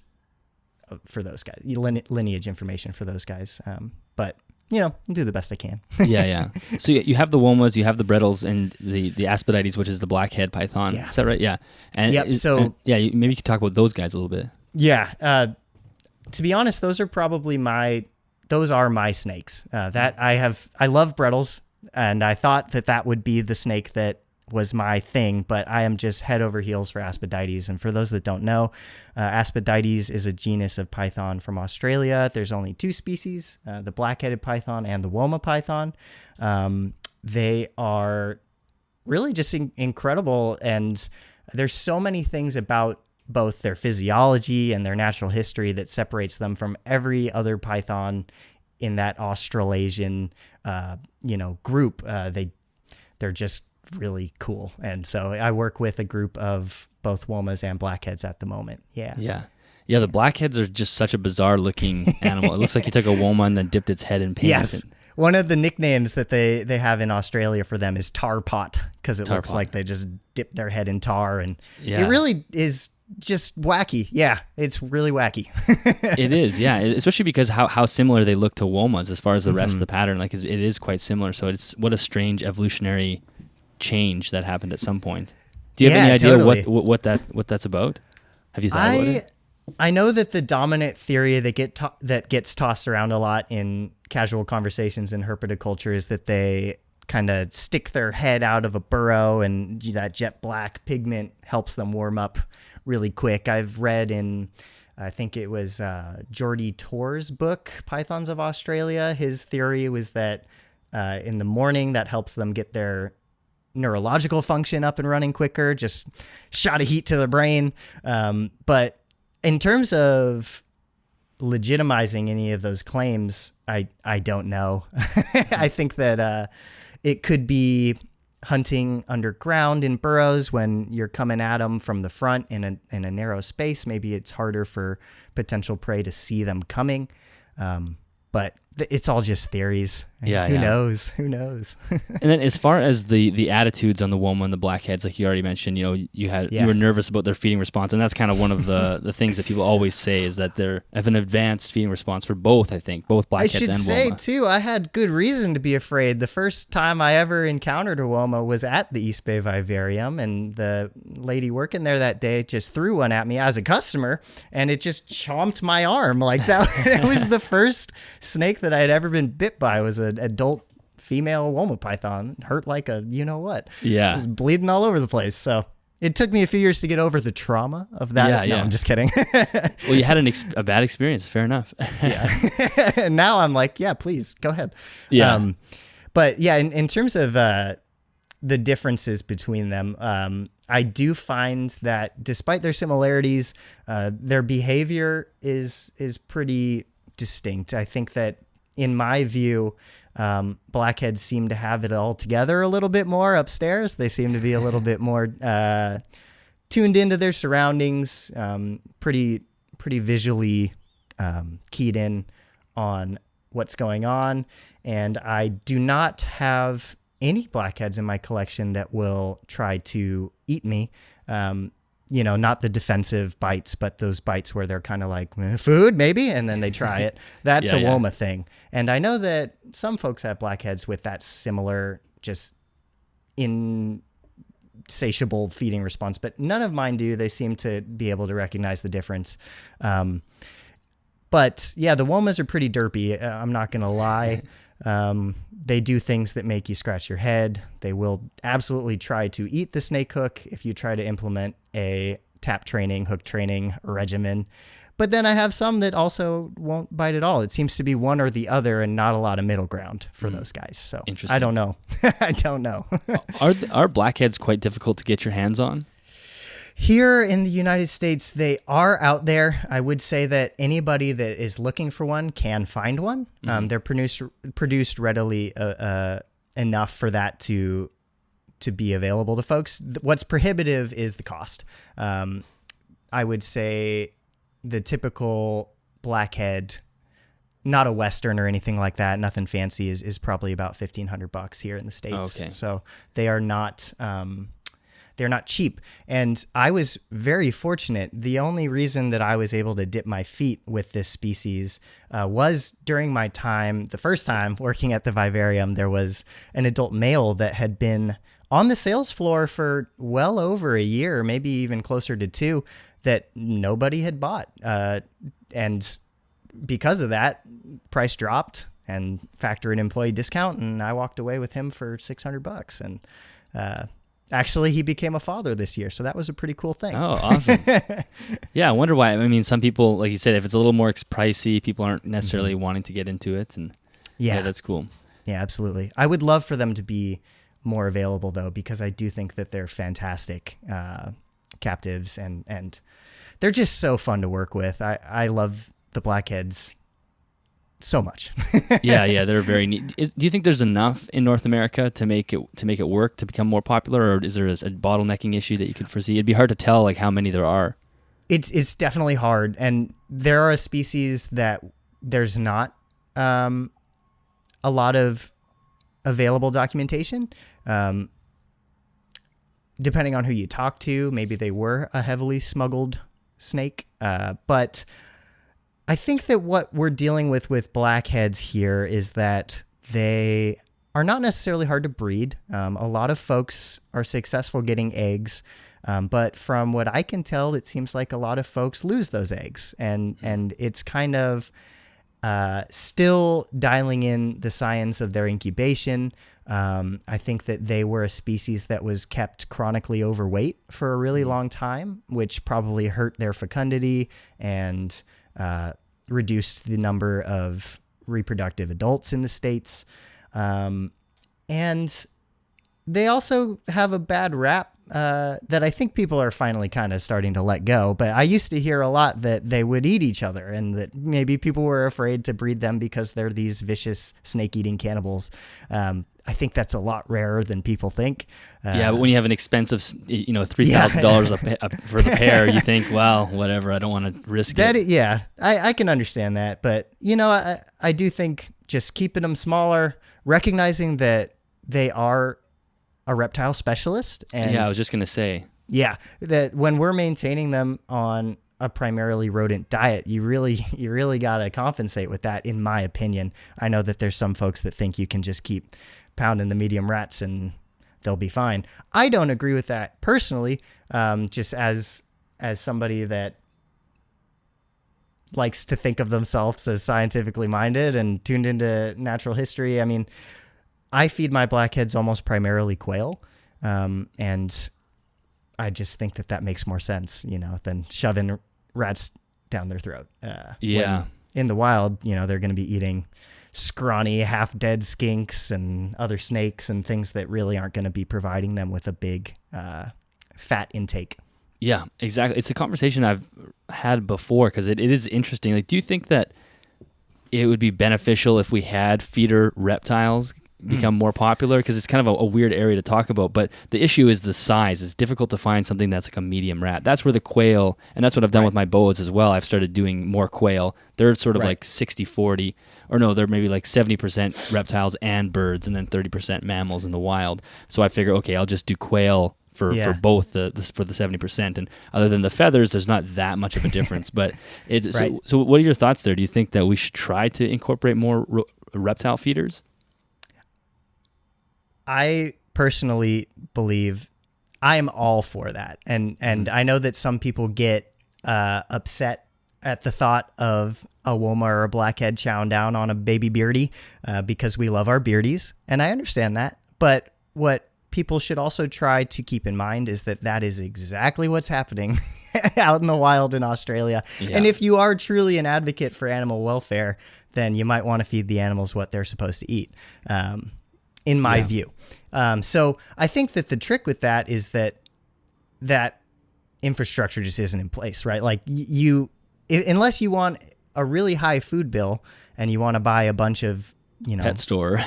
for those guys, lineage information for those guys. But you know, do the best I can. Yeah. So you have the Womas, you have the Brettles, and the Aspodites, which is the Blackhead python. Yeah. Is that right? Yeah. And maybe you could talk about those guys a little bit. Yeah. To be honest, those are my snakes. I love Brettles, and I thought that would be the snake that was my thing, but I am just head over heels for Aspodites. And for those that don't know, Aspodites is a genus of python from Australia. There's only two species, the black-headed python and the Woma python. They are really just incredible, and there's so many things about both their physiology and their natural history that separates them from every other python in that Australasian, group. They're just really cool. And so I work with a group of both Womas and Blackheads at the moment. Yeah. The Blackheads are just such a bizarre looking animal. It looks like you took a Woma and then dipped its head in paint. Yes. One of the nicknames that they have in Australia for them is tar pot, because it looks like they just dip their head in tar, and it really is just wacky. Yeah, it's really wacky. It is, yeah, especially because how similar they look to Womas as far as the rest of the pattern. Like it is quite similar. So what a strange evolutionary change that happened at some point. Do you have any idea what that's about? Have you thought about it? I know that the dominant theory that gets tossed around a lot in casual conversations in herpetoculture is that they kind of stick their head out of a burrow, and that jet black pigment helps them warm up really quick. I've read in, I think it was Geordie Torr's book, Pythons of Australia. His theory was that in the morning that helps them get their neurological function up and running quicker, just shot of heat to the brain. But in terms of legitimizing any of those claims, I don't know. I think that it could be hunting underground in burrows when you're coming at them from the front in a narrow space. Maybe it's harder for potential prey to see them coming. But it's all just theories. Who knows? Who knows? And then as far as the attitudes on the Woma and the Blackheads, like you already mentioned, you were nervous about their feeding response. And that's kind of one of the things that people always say is that they have an advanced feeding response for both, I think, both Blackheads and Woma. I should say, too, I had good reason to be afraid. The first time I ever encountered a Woma was at the East Bay Vivarium, and the lady working there that day just threw one at me as a customer, and it just chomped my arm. Like that was the first snake that I had ever been bit by, was an adult female Woma python. Hurt like a what. Yeah. It was bleeding all over the place. So it took me a few years to get over the trauma of that. No, I'm just kidding. Well, you had a bad experience. Fair enough. Yeah. And now I'm like, yeah, please go ahead. Yeah. But yeah, in terms of the differences between them, I do find that despite their similarities, their behavior is pretty distinct. I think that in my view, Blackheads seem to have it all together a little bit more upstairs. They seem to be a little bit more tuned into their surroundings, pretty visually keyed in on what's going on. And I do not have any Blackheads in my collection that will try to eat me. Not the defensive bites, but those bites where they're kind of like, food, maybe, and then they try it. That's a Woma thing. And I know that some folks have Blackheads with that similar, just insatiable feeding response, but none of mine do. They seem to be able to recognize the difference. But yeah, the Womas are pretty derpy. I'm not going to lie. They do things that make you scratch your head. They will absolutely try to eat the snake hook if you try to implement a tap training, hook training regimen. But then I have some that also won't bite at all. It seems to be one or the other and not a lot of middle ground for those guys. So I don't know. I don't know. Are blackheads quite difficult to get your hands on? Here in the United States, they are out there. I would say that anybody that is looking for one can find one. They're produced readily enough for that to be available to folks. What's prohibitive is the cost. I would say the typical blackhead, not a Western or anything like that, nothing fancy, is probably about $1,500 here in the States. Okay. So they are not they're not cheap. And I was very fortunate. The only reason that I was able to dip my feet with this species was during my time, the first time working at the vivarium. There was an adult male that had been on the sales floor for well over a year, maybe even closer to 2, that nobody had bought. And because of that, price dropped and factor in employee discount, and I walked away with him for $600. And actually, he became a father this year, so that was a pretty cool thing. Oh, awesome. Yeah, I wonder why. I mean, some people, like you said, if it's a little more pricey, people aren't necessarily wanting to get into it. And yeah, that's cool. Yeah, absolutely. I would love for them to be more available, though, because I do think that they're fantastic captives, and they're just so fun to work with. I love the blackheads so much. yeah, they're very neat. Do you think there's enough in North America to make it work, to become more popular, or is there a bottlenecking issue that you could foresee? It'd be hard to tell like how many there are. It's definitely hard, and there are species that there's not a lot of available documentation. Depending on who you talk to, maybe they were a heavily smuggled snake, but I think that what we're dealing with blackheads here is that they are not necessarily hard to breed. A lot of folks are successful getting eggs, but from what I can tell, it seems like a lot of folks lose those eggs, and it's kind of still dialing in the science of their incubation. I think that they were a species that was kept chronically overweight for a really long time, which probably hurt their fecundity and reduced the number of reproductive adults in the States. And they also have a bad rap that I think people are finally kind of starting to let go. But I used to hear a lot that they would eat each other, and that maybe people were afraid to breed them because they're these vicious snake-eating cannibals. I think that's a lot rarer than people think. Yeah, but when you have an expensive, $3,000 for the pair, you think, well, whatever, I don't want to risk it. Yeah, I can understand that. But, I do think just keeping them smaller, recognizing that they are a reptile specialist. And yeah, I was just going to say. Yeah, that when we're maintaining them on a primarily rodent diet, you really got to compensate with that, in my opinion. I know that there's some folks that think you can just keep pounding the medium rats and they'll be fine. I don't agree with that personally, just as somebody that likes to think of themselves as scientifically minded and tuned into natural history. I mean, I feed my blackheads almost primarily quail, and I just think that makes more sense, than shoving rats down their throat. Yeah. In the wild, they're going to be eating scrawny, half-dead skinks and other snakes and things that really aren't going to be providing them with a big fat intake. Yeah, exactly. It's a conversation I've had before because it is interesting. Like, do you think that it would be beneficial if we had feeder reptiles become more popular? Because it's kind of a weird area to talk about, but the issue is the size. It's difficult to find something that's like a medium rat. That's where the quail, and that's what I've done with my boas as well. I've started doing more quail. They're sort of like 60-40, or no, they're maybe like 70% reptiles and birds, and then 30% mammals in the wild. So I figure, okay, I'll just do quail for both for the 70%, and other than the feathers, there's not that much of a difference. But it's so what are your thoughts there? Do you think that we should try to incorporate more reptile feeders? I personally believe I am all for that. And I know that some people get upset at the thought of a Woma or a Blackhead chowing down on a baby beardy because we love our beardies, and I understand that. But what people should also try to keep in mind is that is exactly what's happening out in the wild in Australia. Yeah. And if you are truly an advocate for animal welfare, then you might want to feed the animals what they're supposed to eat, in my view. So I think that the trick with that is that infrastructure just isn't in place, right? Like unless you want a really high food bill and you want to buy a bunch of, pet store,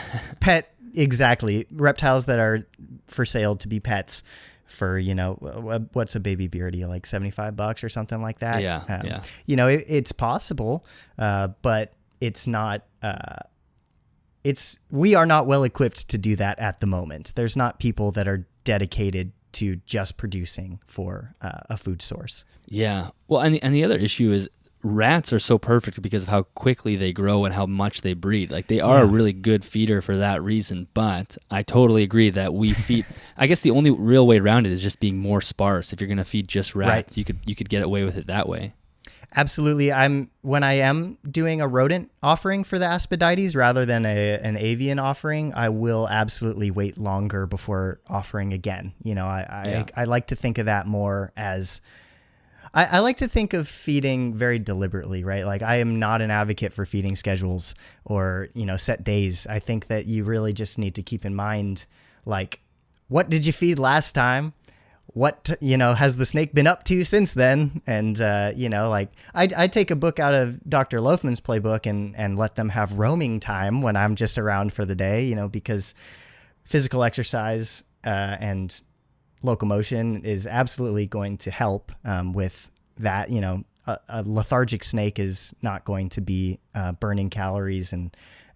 exactly, reptiles that are for sale to be pets for, what's a baby beardy, like $75 or something like that. Yeah. It's possible, but it's not, we are not well equipped to do that at the moment. There's not people that are dedicated to just producing for a food source. Yeah. Well, and the other issue is rats are so perfect because of how quickly they grow and how much they breed. Like they are a really good feeder for that reason, but I totally agree that we feed, I guess the only real way around it is just being more sparse. If you're going to feed just rats, right, you could get away with it that way. Absolutely. When I am doing a rodent offering for the Aspidites rather than an avian offering, I will absolutely wait longer before offering again. I like to think of that more as, I like to think of feeding very deliberately, right? Like I am not an advocate for feeding schedules or, set days. I think that you really just need to keep in mind, like, what did you feed last time? What, has the snake been up to since then? And, I take a book out of Dr. Loafman's playbook and let them have roaming time when I'm just around for the day, because physical exercise and locomotion is absolutely going to help with that. A lethargic snake is not going to be burning calories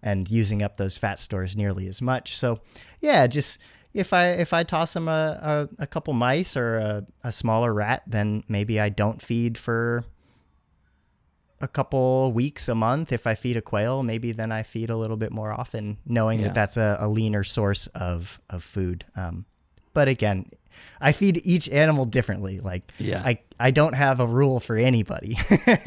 and using up those fat stores nearly as much. So, yeah, just... If I toss them a couple mice or a smaller rat, then maybe I don't feed for a couple weeks, a month. If I feed a quail, maybe then I feed a little bit more often, knowing that that's a leaner source of food. But again, I feed each animal differently. Like I don't have a rule for anybody.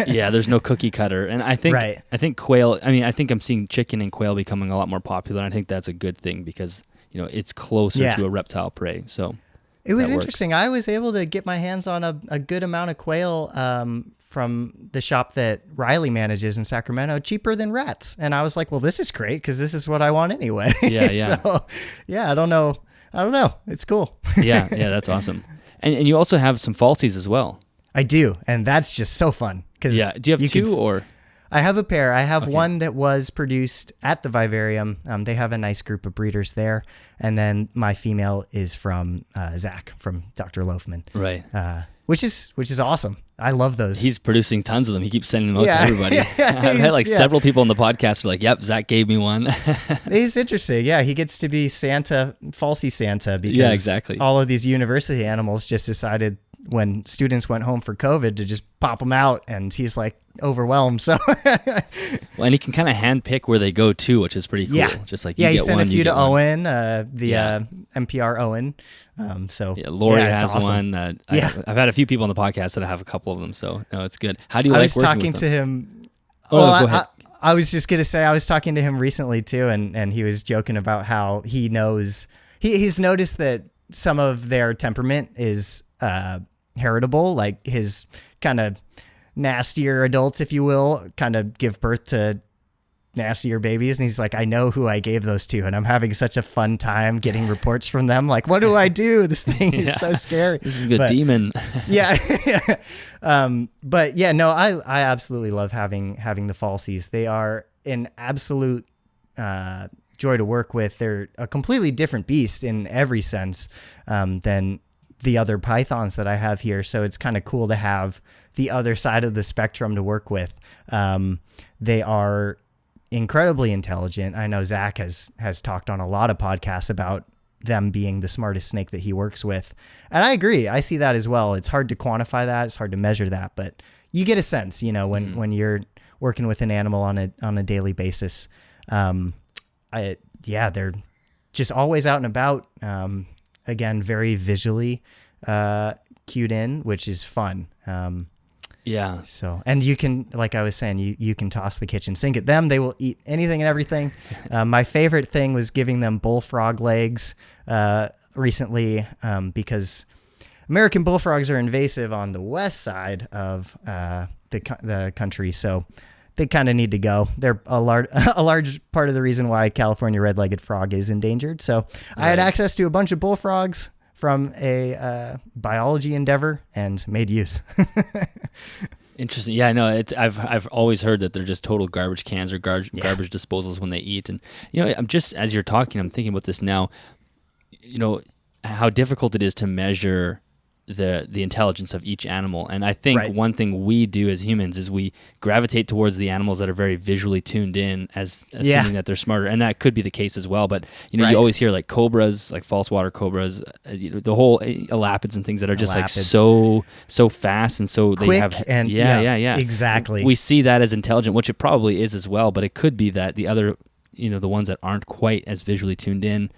Yeah, there's no cookie cutter. And I think quail, I think I'm seeing chicken and quail becoming a lot more popular. And I think that's a good thing because it's closer to a reptile prey. So it was interesting. I was able to get my hands on a good amount of quail from the shop that Riley manages in Sacramento, cheaper than rats. And I was like, well, this is great because this is what I want anyway. Yeah. So, I don't know. It's cool. Yeah, that's awesome. And you also have some falsies as well. I do, and that's just so fun. Do you have two or? I have a pair. I have one that was produced at the Vivarium. They have a nice group of breeders there. And then my female is from Zach, from Dr. Loafman. Right. Which is awesome. I love those. He's producing tons of them. He keeps sending them out to everybody. I've had several people on the podcast are like, yep, Zach gave me one. He's interesting. Yeah, he gets to be Santa, falsy Santa, because all of these university animals just decided when students went home for COVID to just pop them out, and he's like overwhelmed. So, and he can kind of handpick where they go too, which is pretty cool. Yeah, just like he sent a few to Owen, MPR Owen. Lori has awesome. one. I've had a few people on the podcast that have a couple of them, so no, it's good. How do you like working with them? I was talking to him. Go ahead. I was just gonna say I was talking to him recently too, and he was joking about how he knows he's noticed that some of their temperament is heritable, like his kind of nastier adults, if you will, kind of give birth to nastier babies. And he's like, I know who I gave those to, and I'm having such a fun time getting reports from them. Like, what do I do? This thing is so scary. This is a good demon. But yeah, no, I absolutely love having the falsies. They are an absolute joy to work with. They're a completely different beast in every sense than the other pythons that I have here. So it's kind of cool to have the other side of the spectrum to work with. They are incredibly intelligent. I know Zach has talked on a lot of podcasts about them being the smartest snake that he works with. And I agree. I see that as well. It's hard to quantify that. It's hard to measure that, but you get a sense, when you're working with an animal on a daily basis. They're just always out and about. Again, very visually cued in, which is fun. Yeah. So, and you can, like I was saying, you can toss the kitchen sink at them. They will eat anything and everything. My favorite thing was giving them bullfrog legs recently because American bullfrogs are invasive on the west side of the country, so they kind of need to go. They're a large part of the reason why California red-legged frog is endangered. So I had access to a bunch of bullfrogs from a biology endeavor and made use. Interesting. Yeah, no, I've always heard that they're just total garbage cans or garbage disposals when they eat. And I'm just, as you're talking, I'm thinking about this now. How difficult it is to measure the intelligence of each animal. And I think one thing we do as humans is we gravitate towards the animals that are very visually tuned in, as assuming that they're smarter. And that could be the case as well. But you always hear like cobras, like false water cobras, the whole elapids and things that are just like so fast and so quick, they have and exactly. We see that as intelligent, which it probably is as well. But it could be that the other, the ones that aren't quite as visually tuned in,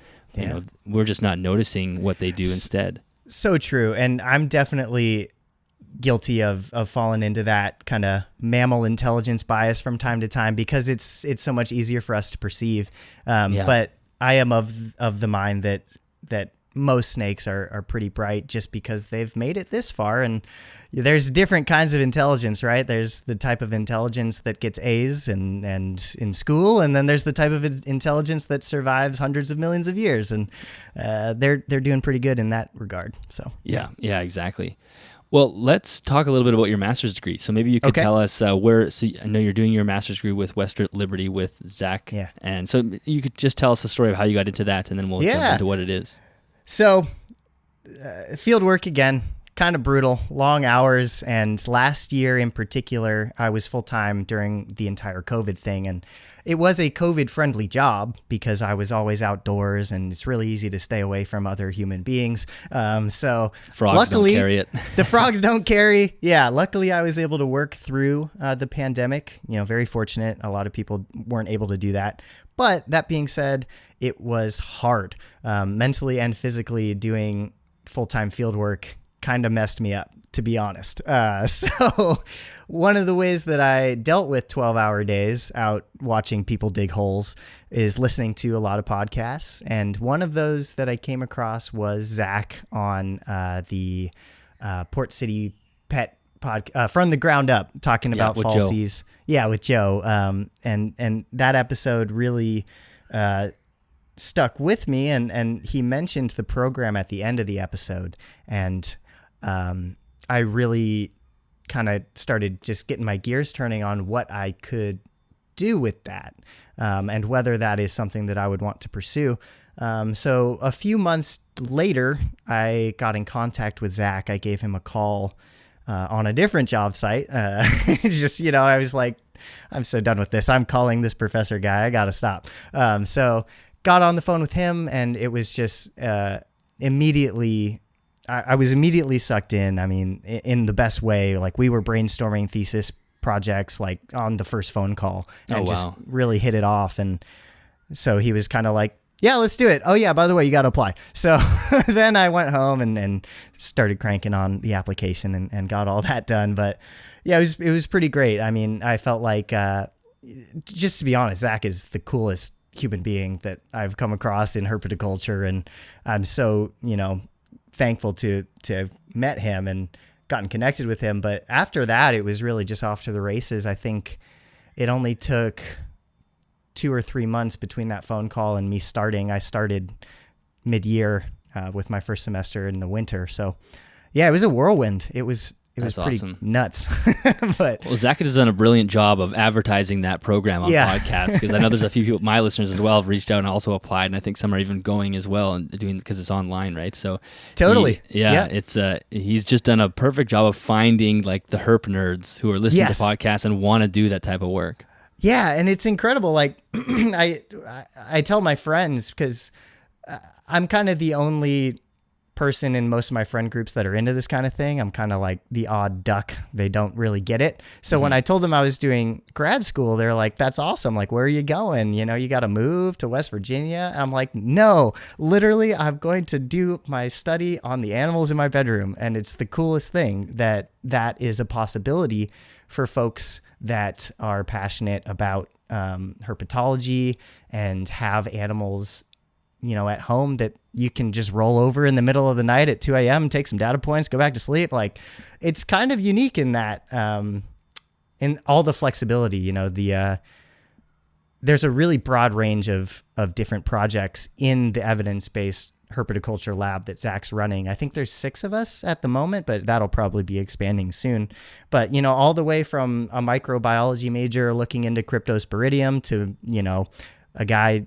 we're just not noticing what they do instead. So true. And I'm definitely guilty of falling into that kind of mammal intelligence bias from time to time because it's so much easier for us to perceive. But I am of the mind that most snakes are pretty bright just because they've made it this far. And there's different kinds of intelligence, right? There's the type of intelligence that gets A's and in school, and then there's the type of intelligence that survives hundreds of millions of years, and they're doing pretty good in that regard. So yeah, exactly. Well, let's talk a little bit about your master's degree. So maybe you could tell us where. So I know you're doing your master's degree with Western Liberty with Zach, and so you could just tell us the story of how you got into that, and then we'll jump into what it is. So, field work again, kind of brutal, long hours. And last year in particular, I was full-time during the entire COVID thing. And it was a COVID-friendly job because I was always outdoors and it's really easy to stay away from other human beings. So frogs luckily, don't carry it. The frogs don't carry. Yeah, luckily I was able to work through the pandemic. Very fortunate. A lot of people weren't able to do that. But that being said, it was hard. Mentally and physically doing full-time field work kind of messed me up, to be honest. So one of the ways that I dealt with 12-hour days out watching people dig holes is listening to a lot of podcasts. And one of those that I came across was Zach on the Port City Pet podcast, From the Ground Up, talking about falsies. Yeah, with Joe. And that episode really stuck with me. And he mentioned the program at the end of the episode. And I really kind of started just getting my gears turning on what I could do with that and whether that is something that I would want to pursue. So a few months later, I got in contact with Zach. I gave him a call on a different job site. Just, I was like, I'm so done with this. I'm calling this professor guy. I got to stop. So got on the phone with him, and it was just immediately, I was immediately sucked in. I mean, in the best way. Like, we were brainstorming thesis projects like on the first phone call and just really hit it off. And so he was kind of like, yeah, let's do it. Oh yeah, by the way, you got to apply. So then I went home and started cranking on the application and got all that done. But yeah, it was pretty great. I mean, I felt like, just to be honest, Zach is the coolest human being that I've come across in herpetoculture. And I'm so, thankful to have met him and gotten connected with him. But after that, it was really just off to the races. I think it only took 2 or 3 months between that phone call and me starting. I started mid-year with my first semester in the winter. So yeah, it was a whirlwind. It was pretty awesome. Nuts. But Zach has done a brilliant job of advertising that program on podcasts, because I know there's a few people, my listeners as well, have reached out and also applied, and I think some are even going as well and doing, because it's online, right? So totally. It's he's just done a perfect job of finding like the herp nerds who are listening to podcasts and want to do that type of work. Yeah, and it's incredible. Like I tell my friends, because I'm kind of the only person in most of my friend groups that are into this kind of thing. I'm kind of like the odd duck. They don't really get it. So when I told them I was doing grad school, they're like, that's awesome. Like, where are you going? You know, you got to move to West Virginia. And I'm like, no, literally, I'm going to do my study on the animals in my bedroom. And it's the coolest thing that is a possibility for folks that are passionate about herpetology and have animals, you know, at home that you can just roll over in the middle of the night at 2 a.m., take some data points, go back to sleep. Like, it's kind of unique in that, in all the flexibility, you know, there's a really broad range of different projects in the evidence-based herpetoculture lab that Zach's running. I think there's 6 of us at the moment, but that'll probably be expanding soon. But, you know, all the way from a microbiology major looking into Cryptosporidium to, you know, a guy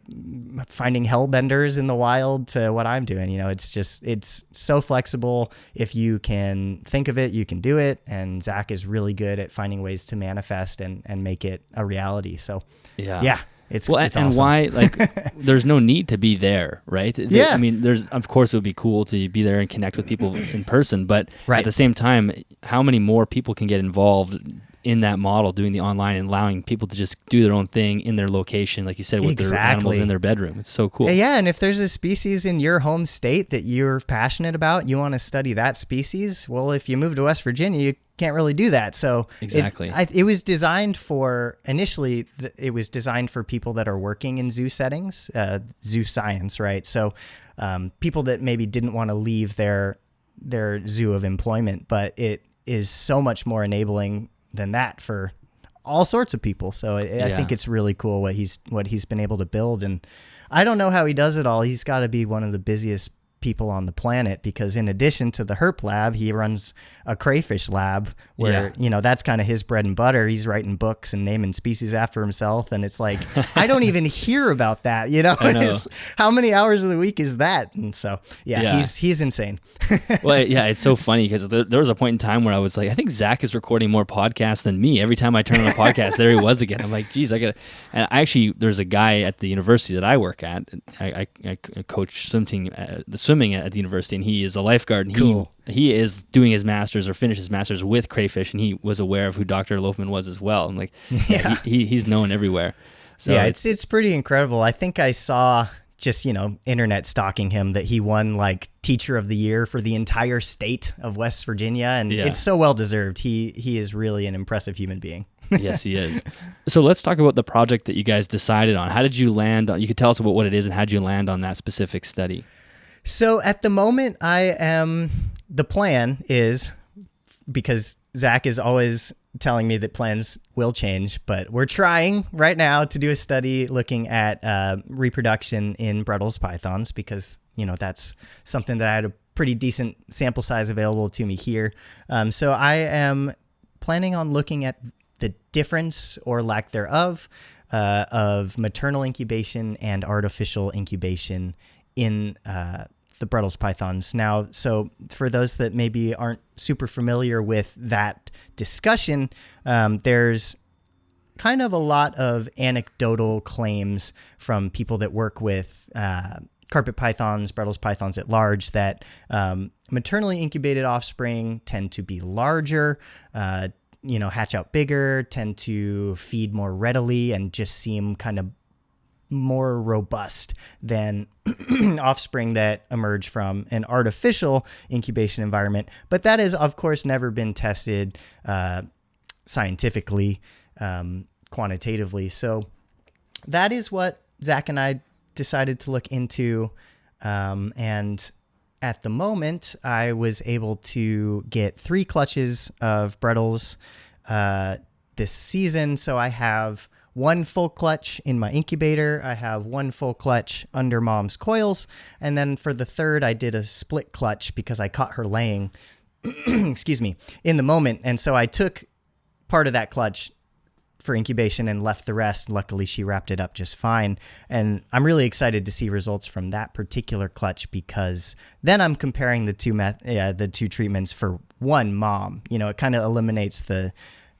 finding hellbenders in the wild to what I'm doing. You know, it's so flexible. If you can think of it, you can do it. And Zach is really good at finding ways to manifest and make it a reality. So yeah. It's awesome. And why, like, there's no need to be there, right? Yeah. I mean, of course it would be cool to be there and connect with people in person, but at the same time, how many more people can get involved in that model, doing the online and allowing people to just do their own thing in their location, like you said, with their animals in their bedroom. It's so cool. Yeah, and if there's a species in your home state that you're passionate about, you want to study that species, well, if you move to West Virginia, you can't really do that. So exactly, it was designed for, initially, it was designed for people that are working in zoo settings, zoo science, right? So people that maybe didn't want to leave their zoo of employment, but it is so much more enabling than that for all sorts of people. So I think it's really cool what he's been able to build. And I don't know how he does it all. He's got to be one of the busiest people on the planet, because in addition to the herp lab, he runs a crayfish lab where, you know, that's kind of his bread and butter. He's writing books and naming species after himself. And it's like, I don't even hear about that, you know, how many hours of the week is that? And so, he's insane. Well, yeah, it's so funny because there was a point in time where I was like, I think Zach is recording more podcasts than me. Every time I turn on a podcast, there he was again. I'm like, geez, and there's a guy at the university that I work at. I coach swimming at the university, and he is a lifeguard, and he is doing his master's or finished his master's with crayfish, and he was aware of who Dr. Loafman was as well. I'm like, he's known everywhere. So it's pretty incredible. I think I saw, just, you know, internet stalking him, that he won like Teacher of the Year for the entire state of West Virginia, and it's so well deserved. He is really an impressive human being. Yes, he is. So let's talk about the project that you guys decided on. How did you land on? You could tell us about what it is, and how did you land on that specific study? So at the moment, the plan is, because Zach is always telling me that plans will change, but we're trying right now to do a study looking at reproduction in Brettles pythons, because, you know, that's something that I had a pretty decent sample size available to me here. So I am planning on looking at the difference or lack thereof of maternal incubation and artificial incubation in the Brettles pythons. Now, so for those that maybe aren't super familiar with that discussion, there's kind of a lot of anecdotal claims from people that work with carpet pythons, Brettles pythons at large, that maternally incubated offspring tend to be larger, hatch out bigger, tend to feed more readily, and just seem kind of more robust than offspring that emerge from an artificial incubation environment. But that has, of course, never been tested scientifically, quantitatively. So that is what Zach and I decided to look into. And at the moment, I was able to get 3 clutches of Brettles this season. So I have 1 full clutch in my incubator. I have 1 full clutch under mom's coils. And then for the 3rd, I did a split clutch because I caught her laying, excuse me, in the moment. And so I took part of that clutch for incubation and left the rest. Luckily, she wrapped it up just fine. And I'm really excited to see results from that particular clutch, because then I'm comparing the two treatments for 1 mom. You know, it kind of eliminates the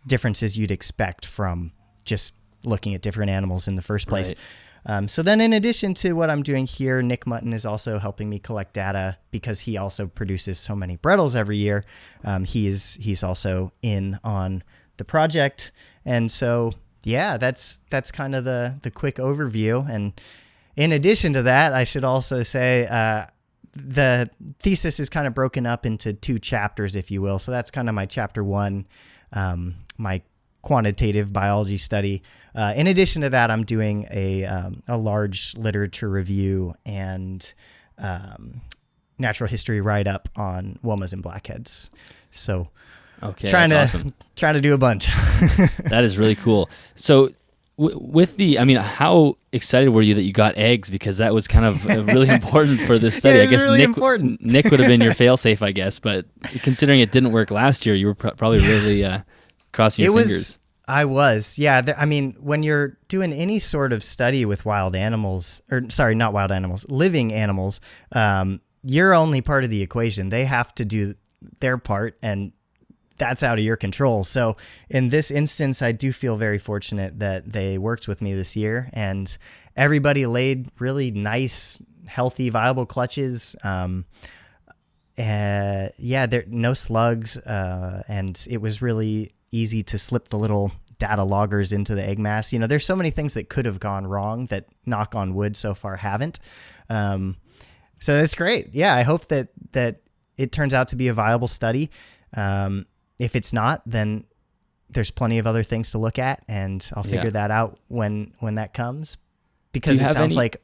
differences you'd expect from just looking at different animals in the first place. So then in addition to what I'm doing here, Nick Mutton is also helping me collect data because he also produces so many Brettles every year. He's also in on the project. And so, yeah, that's kind of the quick overview. And in addition to that, I should also say the thesis is kind of broken up into 2 chapters, if you will. So that's kind of my chapter 1, my quantitative biology study. In addition to that, I'm doing a large literature review and natural history write-up on Womas and Blackheads. So trying to do a bunch. That is really cool. So how excited were you that you got eggs? Because that was kind of really important for this study. I guess really important. Nick would have been your fail-safe, I guess. But considering it didn't work last year, you were probably really crossing your fingers. I was, yeah. I mean, when you're doing any sort of study with wild animals, not wild animals, living animals, you're only part of the equation. They have to do their part, and that's out of your control. So in this instance, I do feel very fortunate that they worked with me this year, and everybody laid really nice, healthy, viable clutches. There no slugs, and it was really easy to slip the little data loggers into the egg mass. There's so many things that could have gone wrong that, knock on wood, so far haven't. So that's great. Yeah, I hope that it turns out to be a viable study. If it's not, then there's plenty of other things to look at, and I'll figure that out when that comes. Because it sounds like,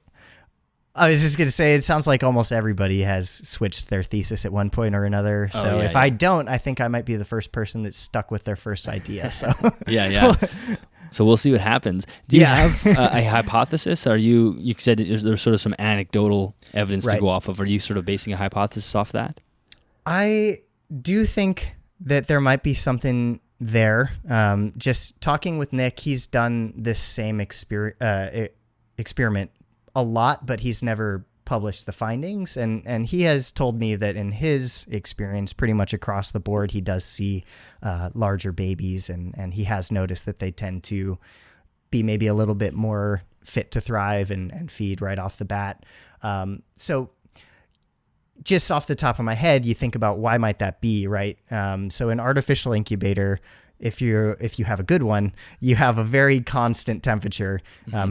I was just going to say, it sounds like almost everybody has switched their thesis at one point or another. So if I don't, I think I might be the first person that's stuck with their first idea. So yeah. So we'll see what happens. Do you have a hypothesis? You said there's sort of some anecdotal evidence to go off of. Are you sort of basing a hypothesis off that? I do think that there might be something there. Just talking with Nick, he's done this same experiment a lot, but he's never published the findings. And he has told me that in his experience, pretty much across the board, he does see larger babies, and he has noticed that they tend to be maybe a little bit more fit to thrive and feed right off the bat. So just off the top of my head, you think about why might that be, right? So an artificial incubator, if you have a good one, you have a very constant temperature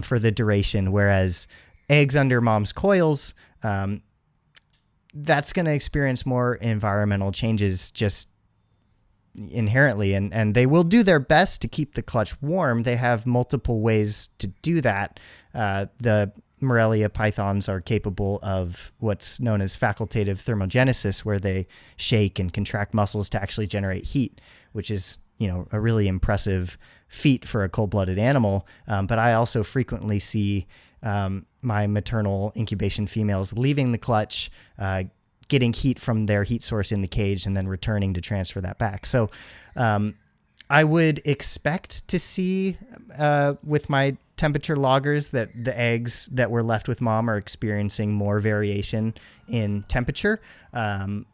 for the duration, whereas eggs under mom's coils, that's going to experience more environmental changes just inherently, and they will do their best to keep the clutch warm. They have multiple ways to do that. The Morelia pythons are capable of what's known as facultative thermogenesis, where they shake and contract muscles to actually generate heat, which is a really impressive feat for a cold-blooded animal. But I also frequently see my maternal incubation females leaving the clutch, getting heat from their heat source in the cage, and then returning to transfer that back. So I would expect to see with my temperature loggers that the eggs that were left with mom are experiencing more variation in temperature.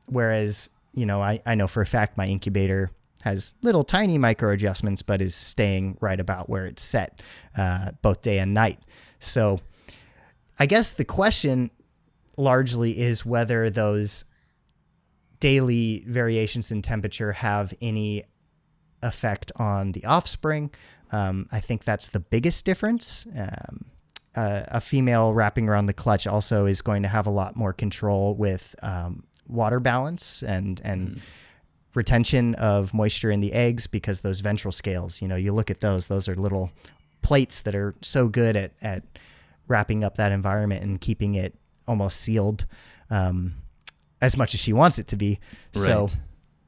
Whereas, I know for a fact my incubator has little tiny micro adjustments, but is staying right about where it's set both day and night. So I guess the question largely is whether those daily variations in temperature have any effect on the offspring. I think that's the biggest difference. A female wrapping around the clutch also is going to have a lot more control with water balance and retention of moisture in the eggs, because those ventral scales, you look at those are little plates that are so good at wrapping up that environment and keeping it almost sealed as much as she wants it to be. Right. So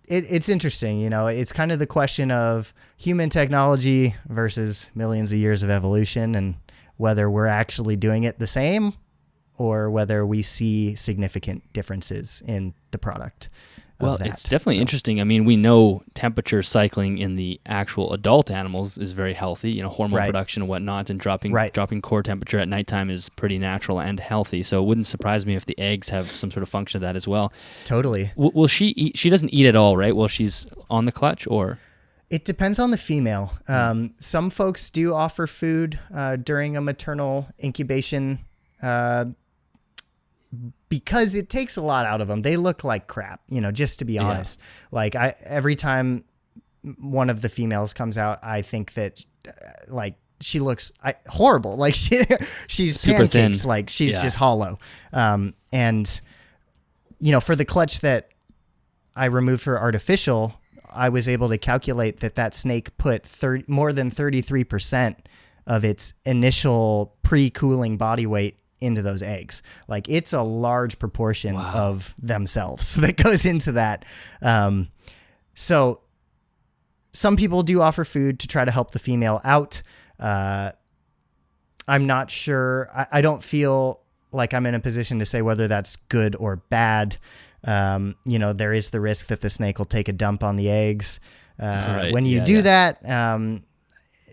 it's interesting. It's kind of the question of human technology versus millions of years of evolution, and whether we're actually doing it the same or whether we see significant differences in the product. Well, it's definitely interesting. I mean, we know temperature cycling in the actual adult animals is very healthy, hormone production and whatnot, and dropping core temperature at nighttime is pretty natural and healthy. So it wouldn't surprise me if the eggs have some sort of function of that as well. Totally. Will she eat? She doesn't eat at all, right? While she's on the clutch, or? It depends on the female. Some folks do offer food during a maternal incubation because it takes a lot out of them. They look like crap, just to be honest. Like every time one of the females comes out, I think that she looks horrible. Like she's super pancaked, thin. like she's just hollow. And for the clutch that I removed for artificial, I was able to calculate that snake put more than 33% of its initial pre-cooling body weight into those eggs. Like it's a large proportion of themselves that goes into that. So some people do offer food to try to help the female out. I'm not sure. I don't feel like I'm in a position to say whether that's good or bad. There is the risk that the snake will take a dump on the eggs. When you do that,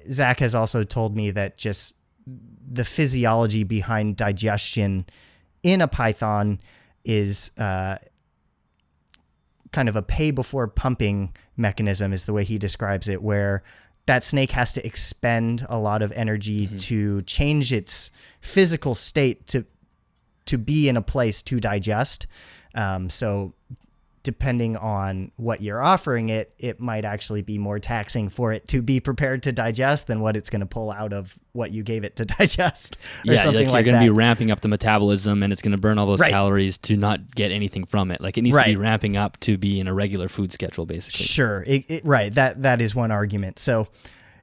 Zach has also told me that just the physiology behind digestion in a python is kind of a pay before pumping mechanism is the way he describes it, where that snake has to expend a lot of energy to change its physical state to be in a place to digest. So depending on what you're offering it might actually be more taxing for it to be prepared to digest than what it's going to pull out of what you gave it to digest or something like that. You're going to be ramping up the metabolism and it's going to burn all those calories to not get anything from it. Like it needs to be ramping up to be in a regular food schedule, basically. Sure. That is one argument. So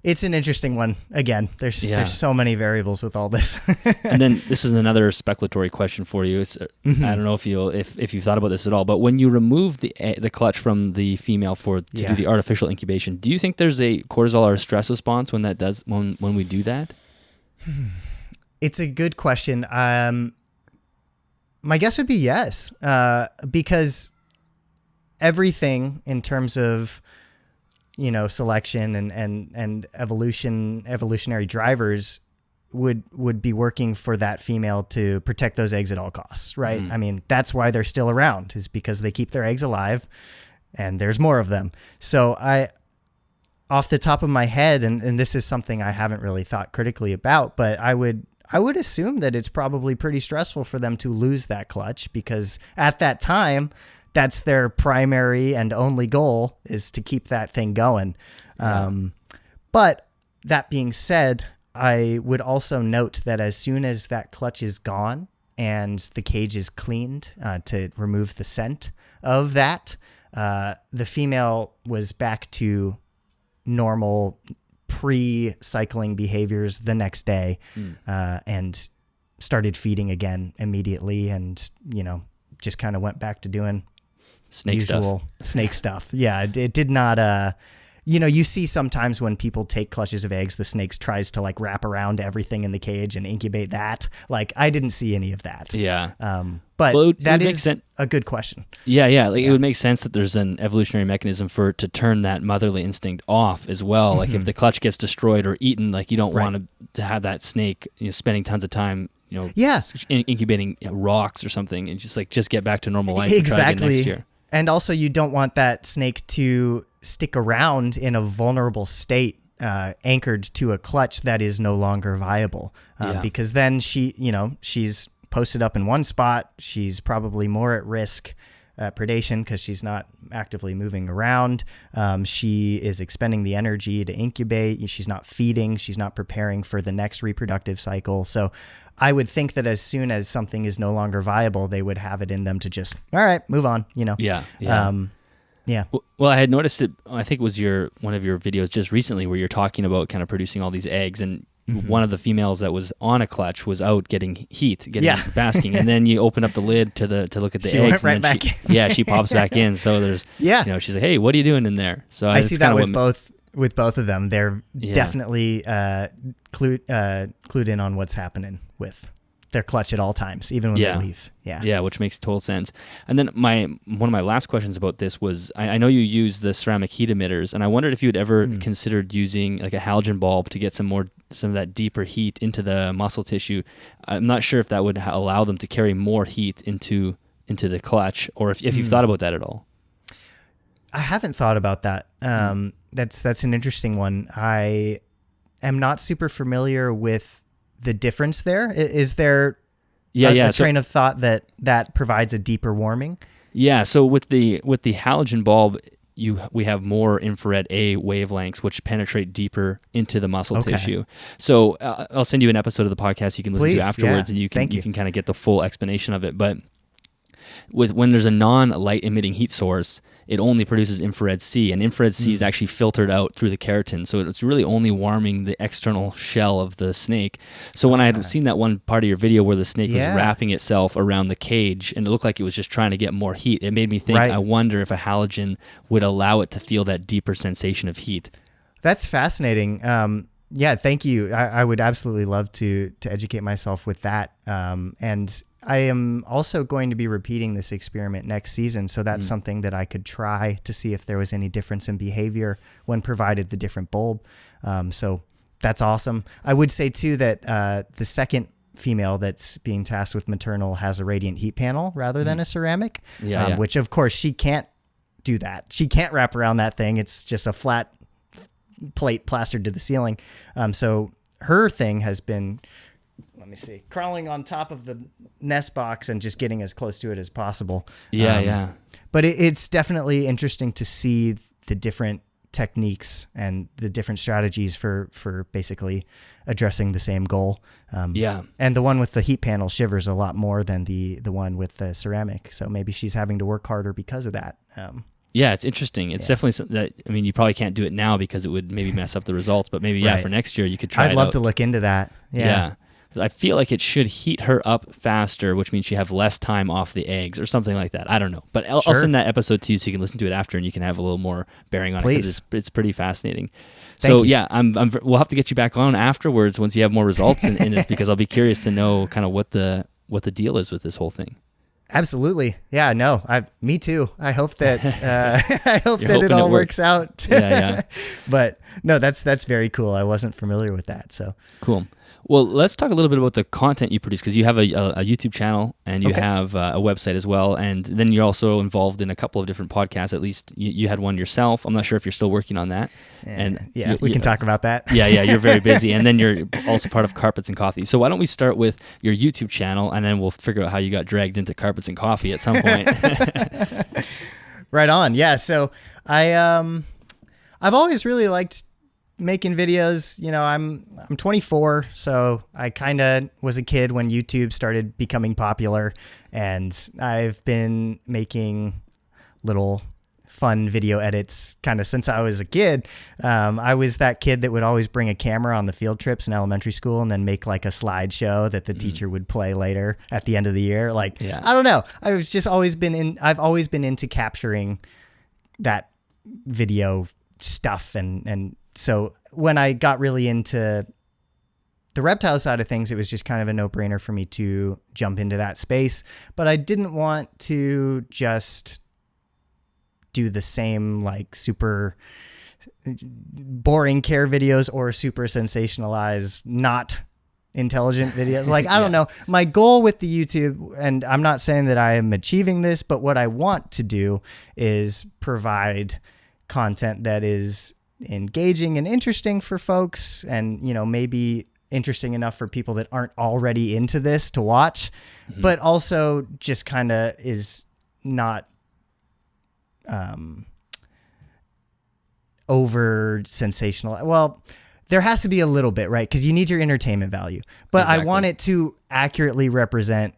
it's an interesting one. Again, there's so many variables with all this. And then this is another speculatory question for you. I don't know if you've thought about this at all, but when you remove the clutch from the female to do the artificial incubation, do you think there's a cortisol or a stress response when we do that? It's a good question. My guess would be yes, because everything in terms of selection and evolutionary drivers would be working for that female to protect those eggs at all costs, right? I mean, that's why they're still around, is because they keep their eggs alive and there's more of them. So off the top of my head, and this is something I haven't really thought critically about, but I would assume that it's probably pretty stressful for them to lose that clutch, because at that time, that's their primary and only goal, is to keep that thing going. But that being said, I would also note that as soon as that clutch is gone and the cage is cleaned to remove the scent of that, the female was back to normal pre-cycling behaviors the next day and started feeding again immediately, and just kind of went back to doing snake stuff. Yeah, it did not. You see sometimes when people take clutches of eggs, the snakes tries to like wrap around everything in the cage and incubate that. Like I didn't see any of that. Yeah. But that is a good question. Yeah. It would make sense that there's an evolutionary mechanism for it to turn that motherly instinct off as well. Like if the clutch gets destroyed or eaten, like you don't want to have that snake spending tons of time incubating rocks or something, and just get back to normal life. Exactly. Next year. And also, you don't want that snake to stick around in a vulnerable state, anchored to a clutch that is no longer viable, because then she's posted up in one spot. She's probably more at risk predation because she's not actively moving around. She is expending the energy to incubate. She's not feeding. She's not preparing for the next reproductive cycle. So I would think that as soon as something is no longer viable, they would have it in them to just, all right, move on, Yeah. Well, I had noticed it. I think it was one of your videos just recently where you're talking about kind of producing all these eggs, and one of the females that was on a clutch was out getting basking, and then you open up the lid to look at the she eggs. Went right back in. She pops back in. So there's she's like, hey, what are you doing in there? So I see that with both of them. They're definitely clued in on what's happening with their clutch at all times, even when they leave. Yeah, which makes total sense. And then one of my last questions about this was, I know you use the ceramic heat emitters, and I wondered if you had ever considered using like a halogen bulb to get some of that deeper heat into the muscle tissue. I'm not sure if that would allow them to carry more heat into the clutch, or if you've thought about that at all. I haven't thought about that. That's an interesting one. I am not super familiar with the difference there. Is there a train of thought that provides a deeper warming? Yeah, so with the halogen bulb, we have more infrared A wavelengths, which penetrate deeper into the muscle tissue. So I'll send you an episode of the podcast you can listen to afterwards, and you can kind of get the full explanation of it. But when there's a non-light emitting heat source, it only produces infrared C, and infrared C is actually filtered out through the keratin, so it's really only warming the external shell of the snake. So when I had seen that one part of your video where the snake was wrapping itself around the cage, and it looked like it was just trying to get more heat, it made me think, I wonder if a halogen would allow it to feel that deeper sensation of heat. That's fascinating. Thank you. I would absolutely love to educate myself with that. And I am also going to be repeating this experiment next season, so that's something that I could try to see if there was any difference in behavior when provided the different bulb. So that's awesome. I would say too that the second female that's being tasked with maternal has a radiant heat panel rather than a ceramic, which of course she can't do that. She can't wrap around that thing. It's just a flat plate plastered to the ceiling. So her thing has been, crawling on top of the nest box and just getting as close to it as possible. But it's definitely interesting to see the different techniques and the different strategies for basically addressing the same goal. And the one with the heat panel shivers a lot more than the one with the ceramic. So maybe she's having to work harder because of that. Yeah, it's interesting. It's definitely something that, you probably can't do it now because it would maybe mess up the results, but maybe, for next year you could try it out. I'd love to look into that. Yeah. I feel like it should heat her up faster, which means she have less time off the eggs or something like that. I don't know. But I'll send that episode to you so you can listen to it after and you can have a little more bearing on it, because it's pretty fascinating. So we'll have to get you back on afterwards once you have more results in this, because I'll be curious to know kind of what the deal is with this whole thing. Absolutely. Yeah, no, me too. I hope that it all works out. But no, that's very cool. I wasn't familiar with that. So cool. Well, let's talk a little bit about the content you produce, because you have a YouTube channel and you have a website as well, and then you're also involved in a couple of different podcasts. At least you had one yourself. I'm not sure if you're still working on that. We can talk about that. You're very busy, and then you're also part of Carpets and Coffee. So why don't we start with your YouTube channel, and then we'll figure out how you got dragged into Carpets and Coffee at some point. Right on. Yeah. So I've always really liked making videos. I'm 24, so I kind of was a kid when YouTube started becoming popular, and I've been making little fun video edits kind of since I was a kid. I was that kid that would always bring a camera on the field trips in elementary school and then make like a slideshow that the teacher would play later at the end of the year. I don't know. I've always been into capturing that video stuff, and so when I got really into the reptile side of things, it was just kind of a no-brainer for me to jump into that space. But I didn't want to just do the same super boring care videos or super sensationalized, not intelligent videos. I don't know. My goal with the YouTube, and I'm not saying that I am achieving this, but what I want to do is provide content that is engaging and interesting for folks, and maybe interesting enough for people that aren't already into this to watch, but also just kind of is not over sensational. Well, there has to be a little bit, right? Because you need your entertainment value, but exactly. I want it to accurately represent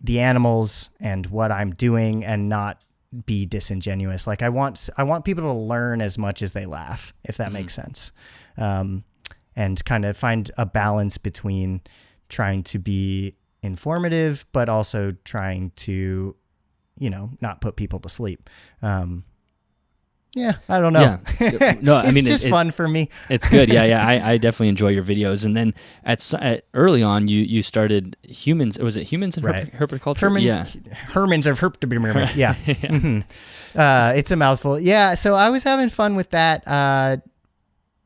the animals and what I'm doing, and not be disingenuous. I want people to learn as much as they laugh, if that makes sense. And kind of find a balance between trying to be informative, but also trying to, not put people to sleep. I don't know. Yeah. No, it's just fun for me. It's good. Yeah. I definitely enjoy your videos. And then at early on, you started humans. Was it humans and herpetoculture? Hermans of herpetoculture. Yeah. Mm-hmm. It's a mouthful. Yeah. So I was having fun with that.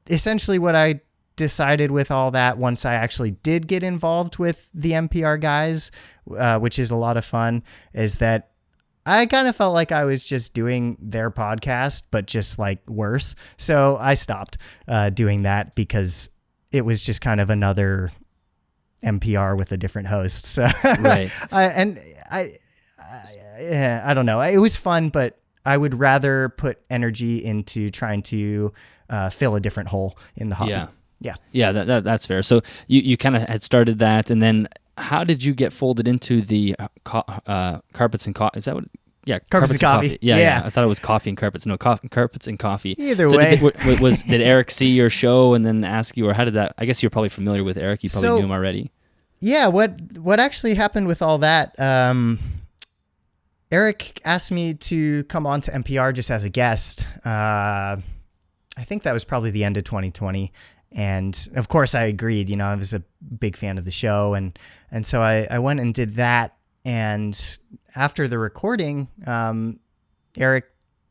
Essentially what I decided with all that, once I actually did get involved with the MPR guys, which is a lot of fun, is that I kind of felt like I was just doing their podcast, but just like worse. So I stopped doing that because it was just kind of another NPR with a different host. So Right. I don't know. It was fun, but I would rather put energy into trying to fill a different hole in the hobby. Yeah, that's fair. So you kind of had started that, and then how did you get folded into the carpets and coffee? Is that what? Yeah, carpets and coffee. Yeah. I thought it was coffee and carpets. No, carpets and coffee. Either way. Did Eric see your show and then ask you, or how did that? I guess you're probably familiar with Eric. You probably knew him already. Yeah. What actually happened with all that? Eric asked me to come on to NPR just as a guest. I think that was probably the end of 2020. And of course I agreed, I was a big fan of the show. And so I went and did that. And after the recording, Eric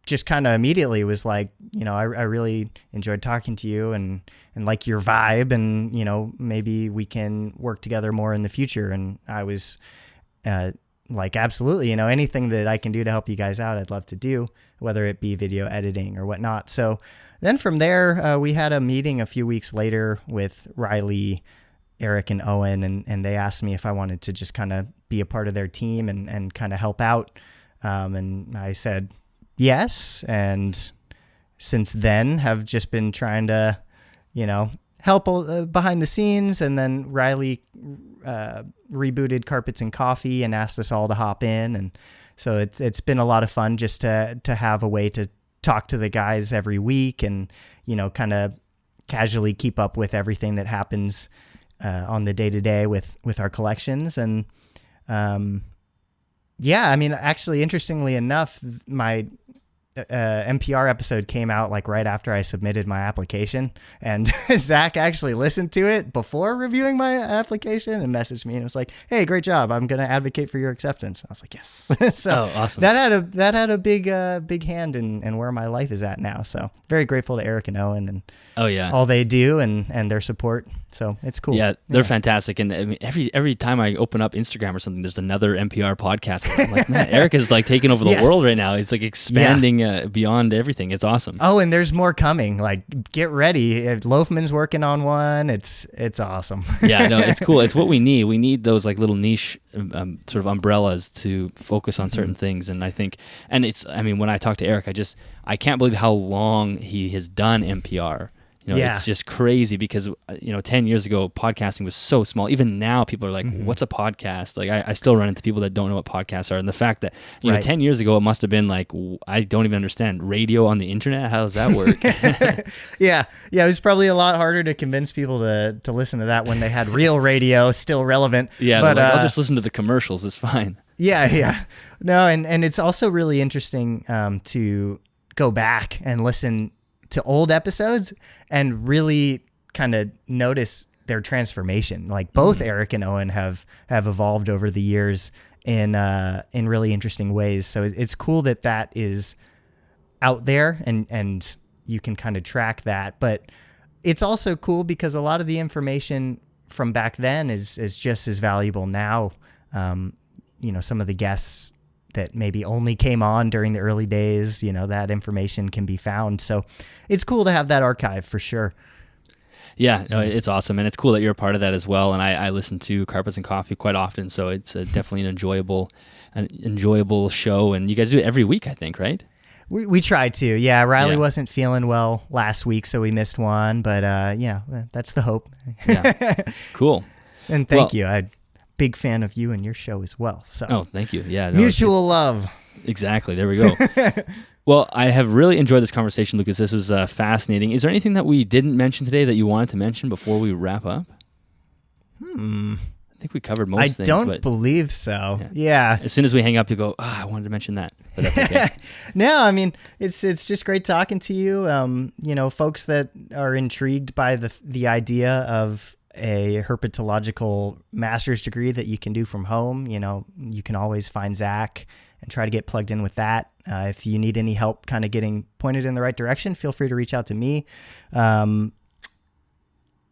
just kind of immediately was like, I really enjoyed talking to you and like your vibe, and, maybe we can work together more in the future. And I was, like, absolutely, anything that I can do to help you guys out, I'd love to do, whether it be video editing or whatnot. So then from there, we had a meeting a few weeks later with Riley, Eric, and Owen, and they asked me if I wanted to just kind of be a part of their team and kind of help out. And I said yes. And since then have just been trying to, help behind the scenes. And then Riley rebooted Carpets and Coffee and asked us all to hop in. And so it's been a lot of fun just to have a way to talk to the guys every week and, kind of casually keep up with everything that happens on the day-to-day with our collections. And actually, interestingly enough, my NPR episode came out like right after I submitted my application, and Zach actually listened to it before reviewing my application and messaged me and was like, "Hey, great job! I'm going to advocate for your acceptance." I was like, "Yes!" So awesome. That had a big hand in where my life is at now. So very grateful to Eric and Owen and all they do and their support. So it's cool. Yeah, they're fantastic. And I mean, every time I open up Instagram or something, there's another NPR podcast. I'm like, man, Eric is like taking over the world right now. He's like expanding beyond everything. It's awesome. Oh, and there's more coming. Like, get ready. Loafman's working on one. It's awesome. Yeah, no, it's cool. It's what we need. We need those like little niche sort of umbrellas to focus on certain things. And I think, when I talk to Eric, I can't believe how long he has done NPR. It's just crazy because, 10 years ago, podcasting was so small. Even now, people are like, what's a podcast? Like, I still run into people that don't know what podcasts are. And the fact that, 10 years ago, it must have been like, I don't even understand. Radio on the internet? How does that work? Yeah. It was probably a lot harder to convince people to listen to that when they had real radio still relevant. Yeah, but I'll just listen to the commercials. It's fine. Yeah. No, and it's also really interesting to go back and listen to old episodes and really kind of notice their transformation. Like both Eric and Owen have evolved over the years in really interesting ways. So it's cool that is out there and you can kind of track that. But it's also cool because a lot of the information from back then is just as valuable now. Some of the guests that maybe only came on during the early days, that information can be found. So it's cool to have that archive for sure. Yeah, no, it's awesome. And it's cool that you're a part of that as well. And I listen to Carpets and Coffee quite often. So it's definitely an enjoyable show. And you guys do it every week, I think, right? We try to. Yeah, Riley wasn't feeling well last week, so we missed one. But that's the hope. Yeah, cool. And thank you. I'm a big fan of you and your show as well. So thank you. Yeah, no, mutual love. Exactly. There we go. Well, I have really enjoyed this conversation, Lucas. This was fascinating. Is there anything that we didn't mention today that you wanted to mention before we wrap up? I think we covered most things. I don't believe so. Yeah. As soon as we hang up, you go, I wanted to mention that. But that's okay. No, it's just great talking to you. Folks that are intrigued by the idea of a herpetological master's degree that you can do from home. You can always find Zach and try to get plugged in with that. If you need any help kind of getting pointed in the right direction, feel free to reach out to me.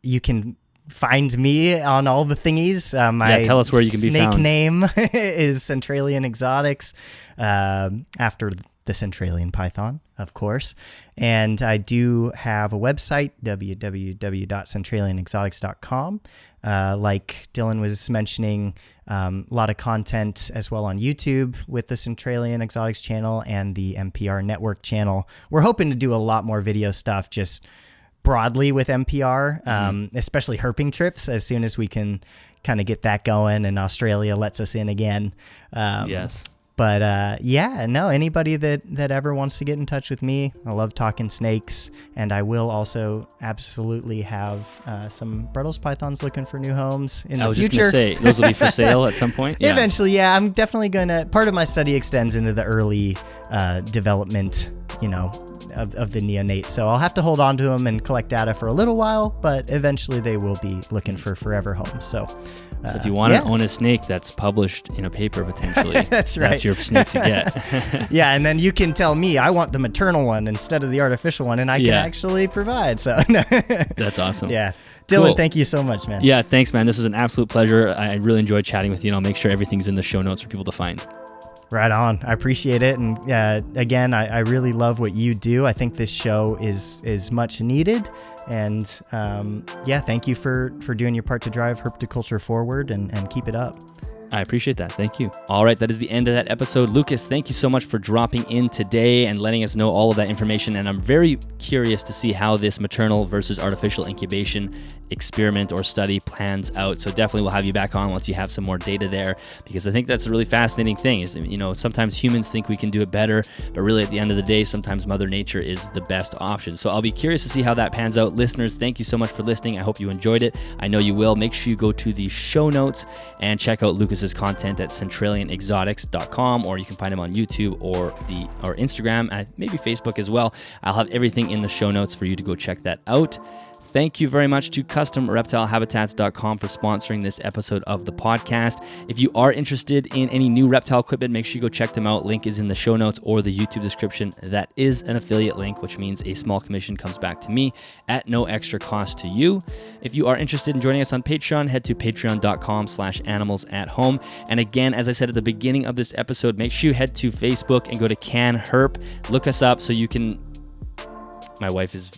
You can find me on all the thingies. My tell us where you can be snake found. name is Centralian Exotics, after the Centralian python, of course. And I do have a website, www.centralianexotics.com. Like Dylan was mentioning, a lot of content as well on YouTube with the Centralian Exotics channel and the MPR Network channel. We're hoping to do a lot more video stuff just broadly with MPR, especially herping trips, as soon as we can kind of get that going and Australia lets us in again. Yes. But anybody that ever wants to get in touch with me, I love talking snakes, and I will also absolutely have some Brettles pythons looking for new homes in the future. I was just going to say, those will be for sale at some point? Yeah. Eventually, yeah. I'm definitely going to, part of my study extends into the early development, of the neonate. So I'll have to hold on to them and collect data for a little while, but eventually they will be looking for forever homes. So if you want to own a snake that's published in a paper potentially, that's right. That's your snake to get. Yeah, and then you can tell me I want the maternal one instead of the artificial one, and I can actually provide. So that's awesome. Yeah. Dylan, cool. Thank you so much, man. Yeah, thanks, man. This was an absolute pleasure. I really enjoyed chatting with you, and I'll make sure everything's in the show notes for people to find. Right on. I appreciate it. And again, I really love what you do. I think this show is much needed. And thank you for doing your part to drive herpetoculture forward and keep it up. I appreciate that. Thank you. All right, that is the end of that episode. Lucas, thank you so much for dropping in today and letting us know all of that information. And I'm very curious to see how this maternal versus artificial incubation experiment or study plans out. So definitely we'll have you back on once you have some more data there, because I think that's a really fascinating thing. Is, sometimes humans think we can do it better, but really at the end of the day, sometimes Mother Nature is the best option. So I'll be curious to see how that pans out. Listeners, thank you so much for listening. I hope you enjoyed it. I know you will. Make sure you go to the show notes and check out Lucas's content at centralianexotics.com, or you can find him on YouTube or Instagram and maybe Facebook as well. I'll have everything in the show notes for you to go check that out. Thank you very much to CustomReptileHabitats.com for sponsoring this episode of the podcast. If you are interested in any new reptile equipment, make sure you go check them out. Link is in the show notes or the YouTube description. That is an affiliate link, which means a small commission comes back to me at no extra cost to you. If you are interested in joining us on Patreon, head to patreon.com/animalsathome. And again, as I said at the beginning of this episode, make sure you head to Facebook and go to CANHERP. Look us up so you can... My wife is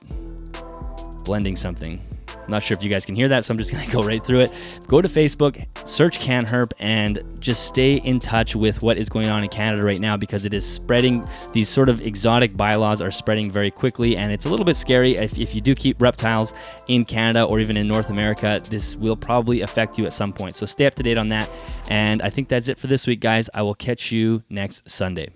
blending something. I'm not sure if you guys can hear that, so I'm just going to go right through it. Go to Facebook, search CANHERP, and just stay in touch with what is going on in Canada right now, because it is spreading. These sort of exotic bylaws are spreading very quickly, and it's a little bit scary. If you do keep reptiles in Canada or even in North America, this will probably affect you at some point. So stay up to date on that. And I think that's it for this week, guys. I will catch you next Sunday.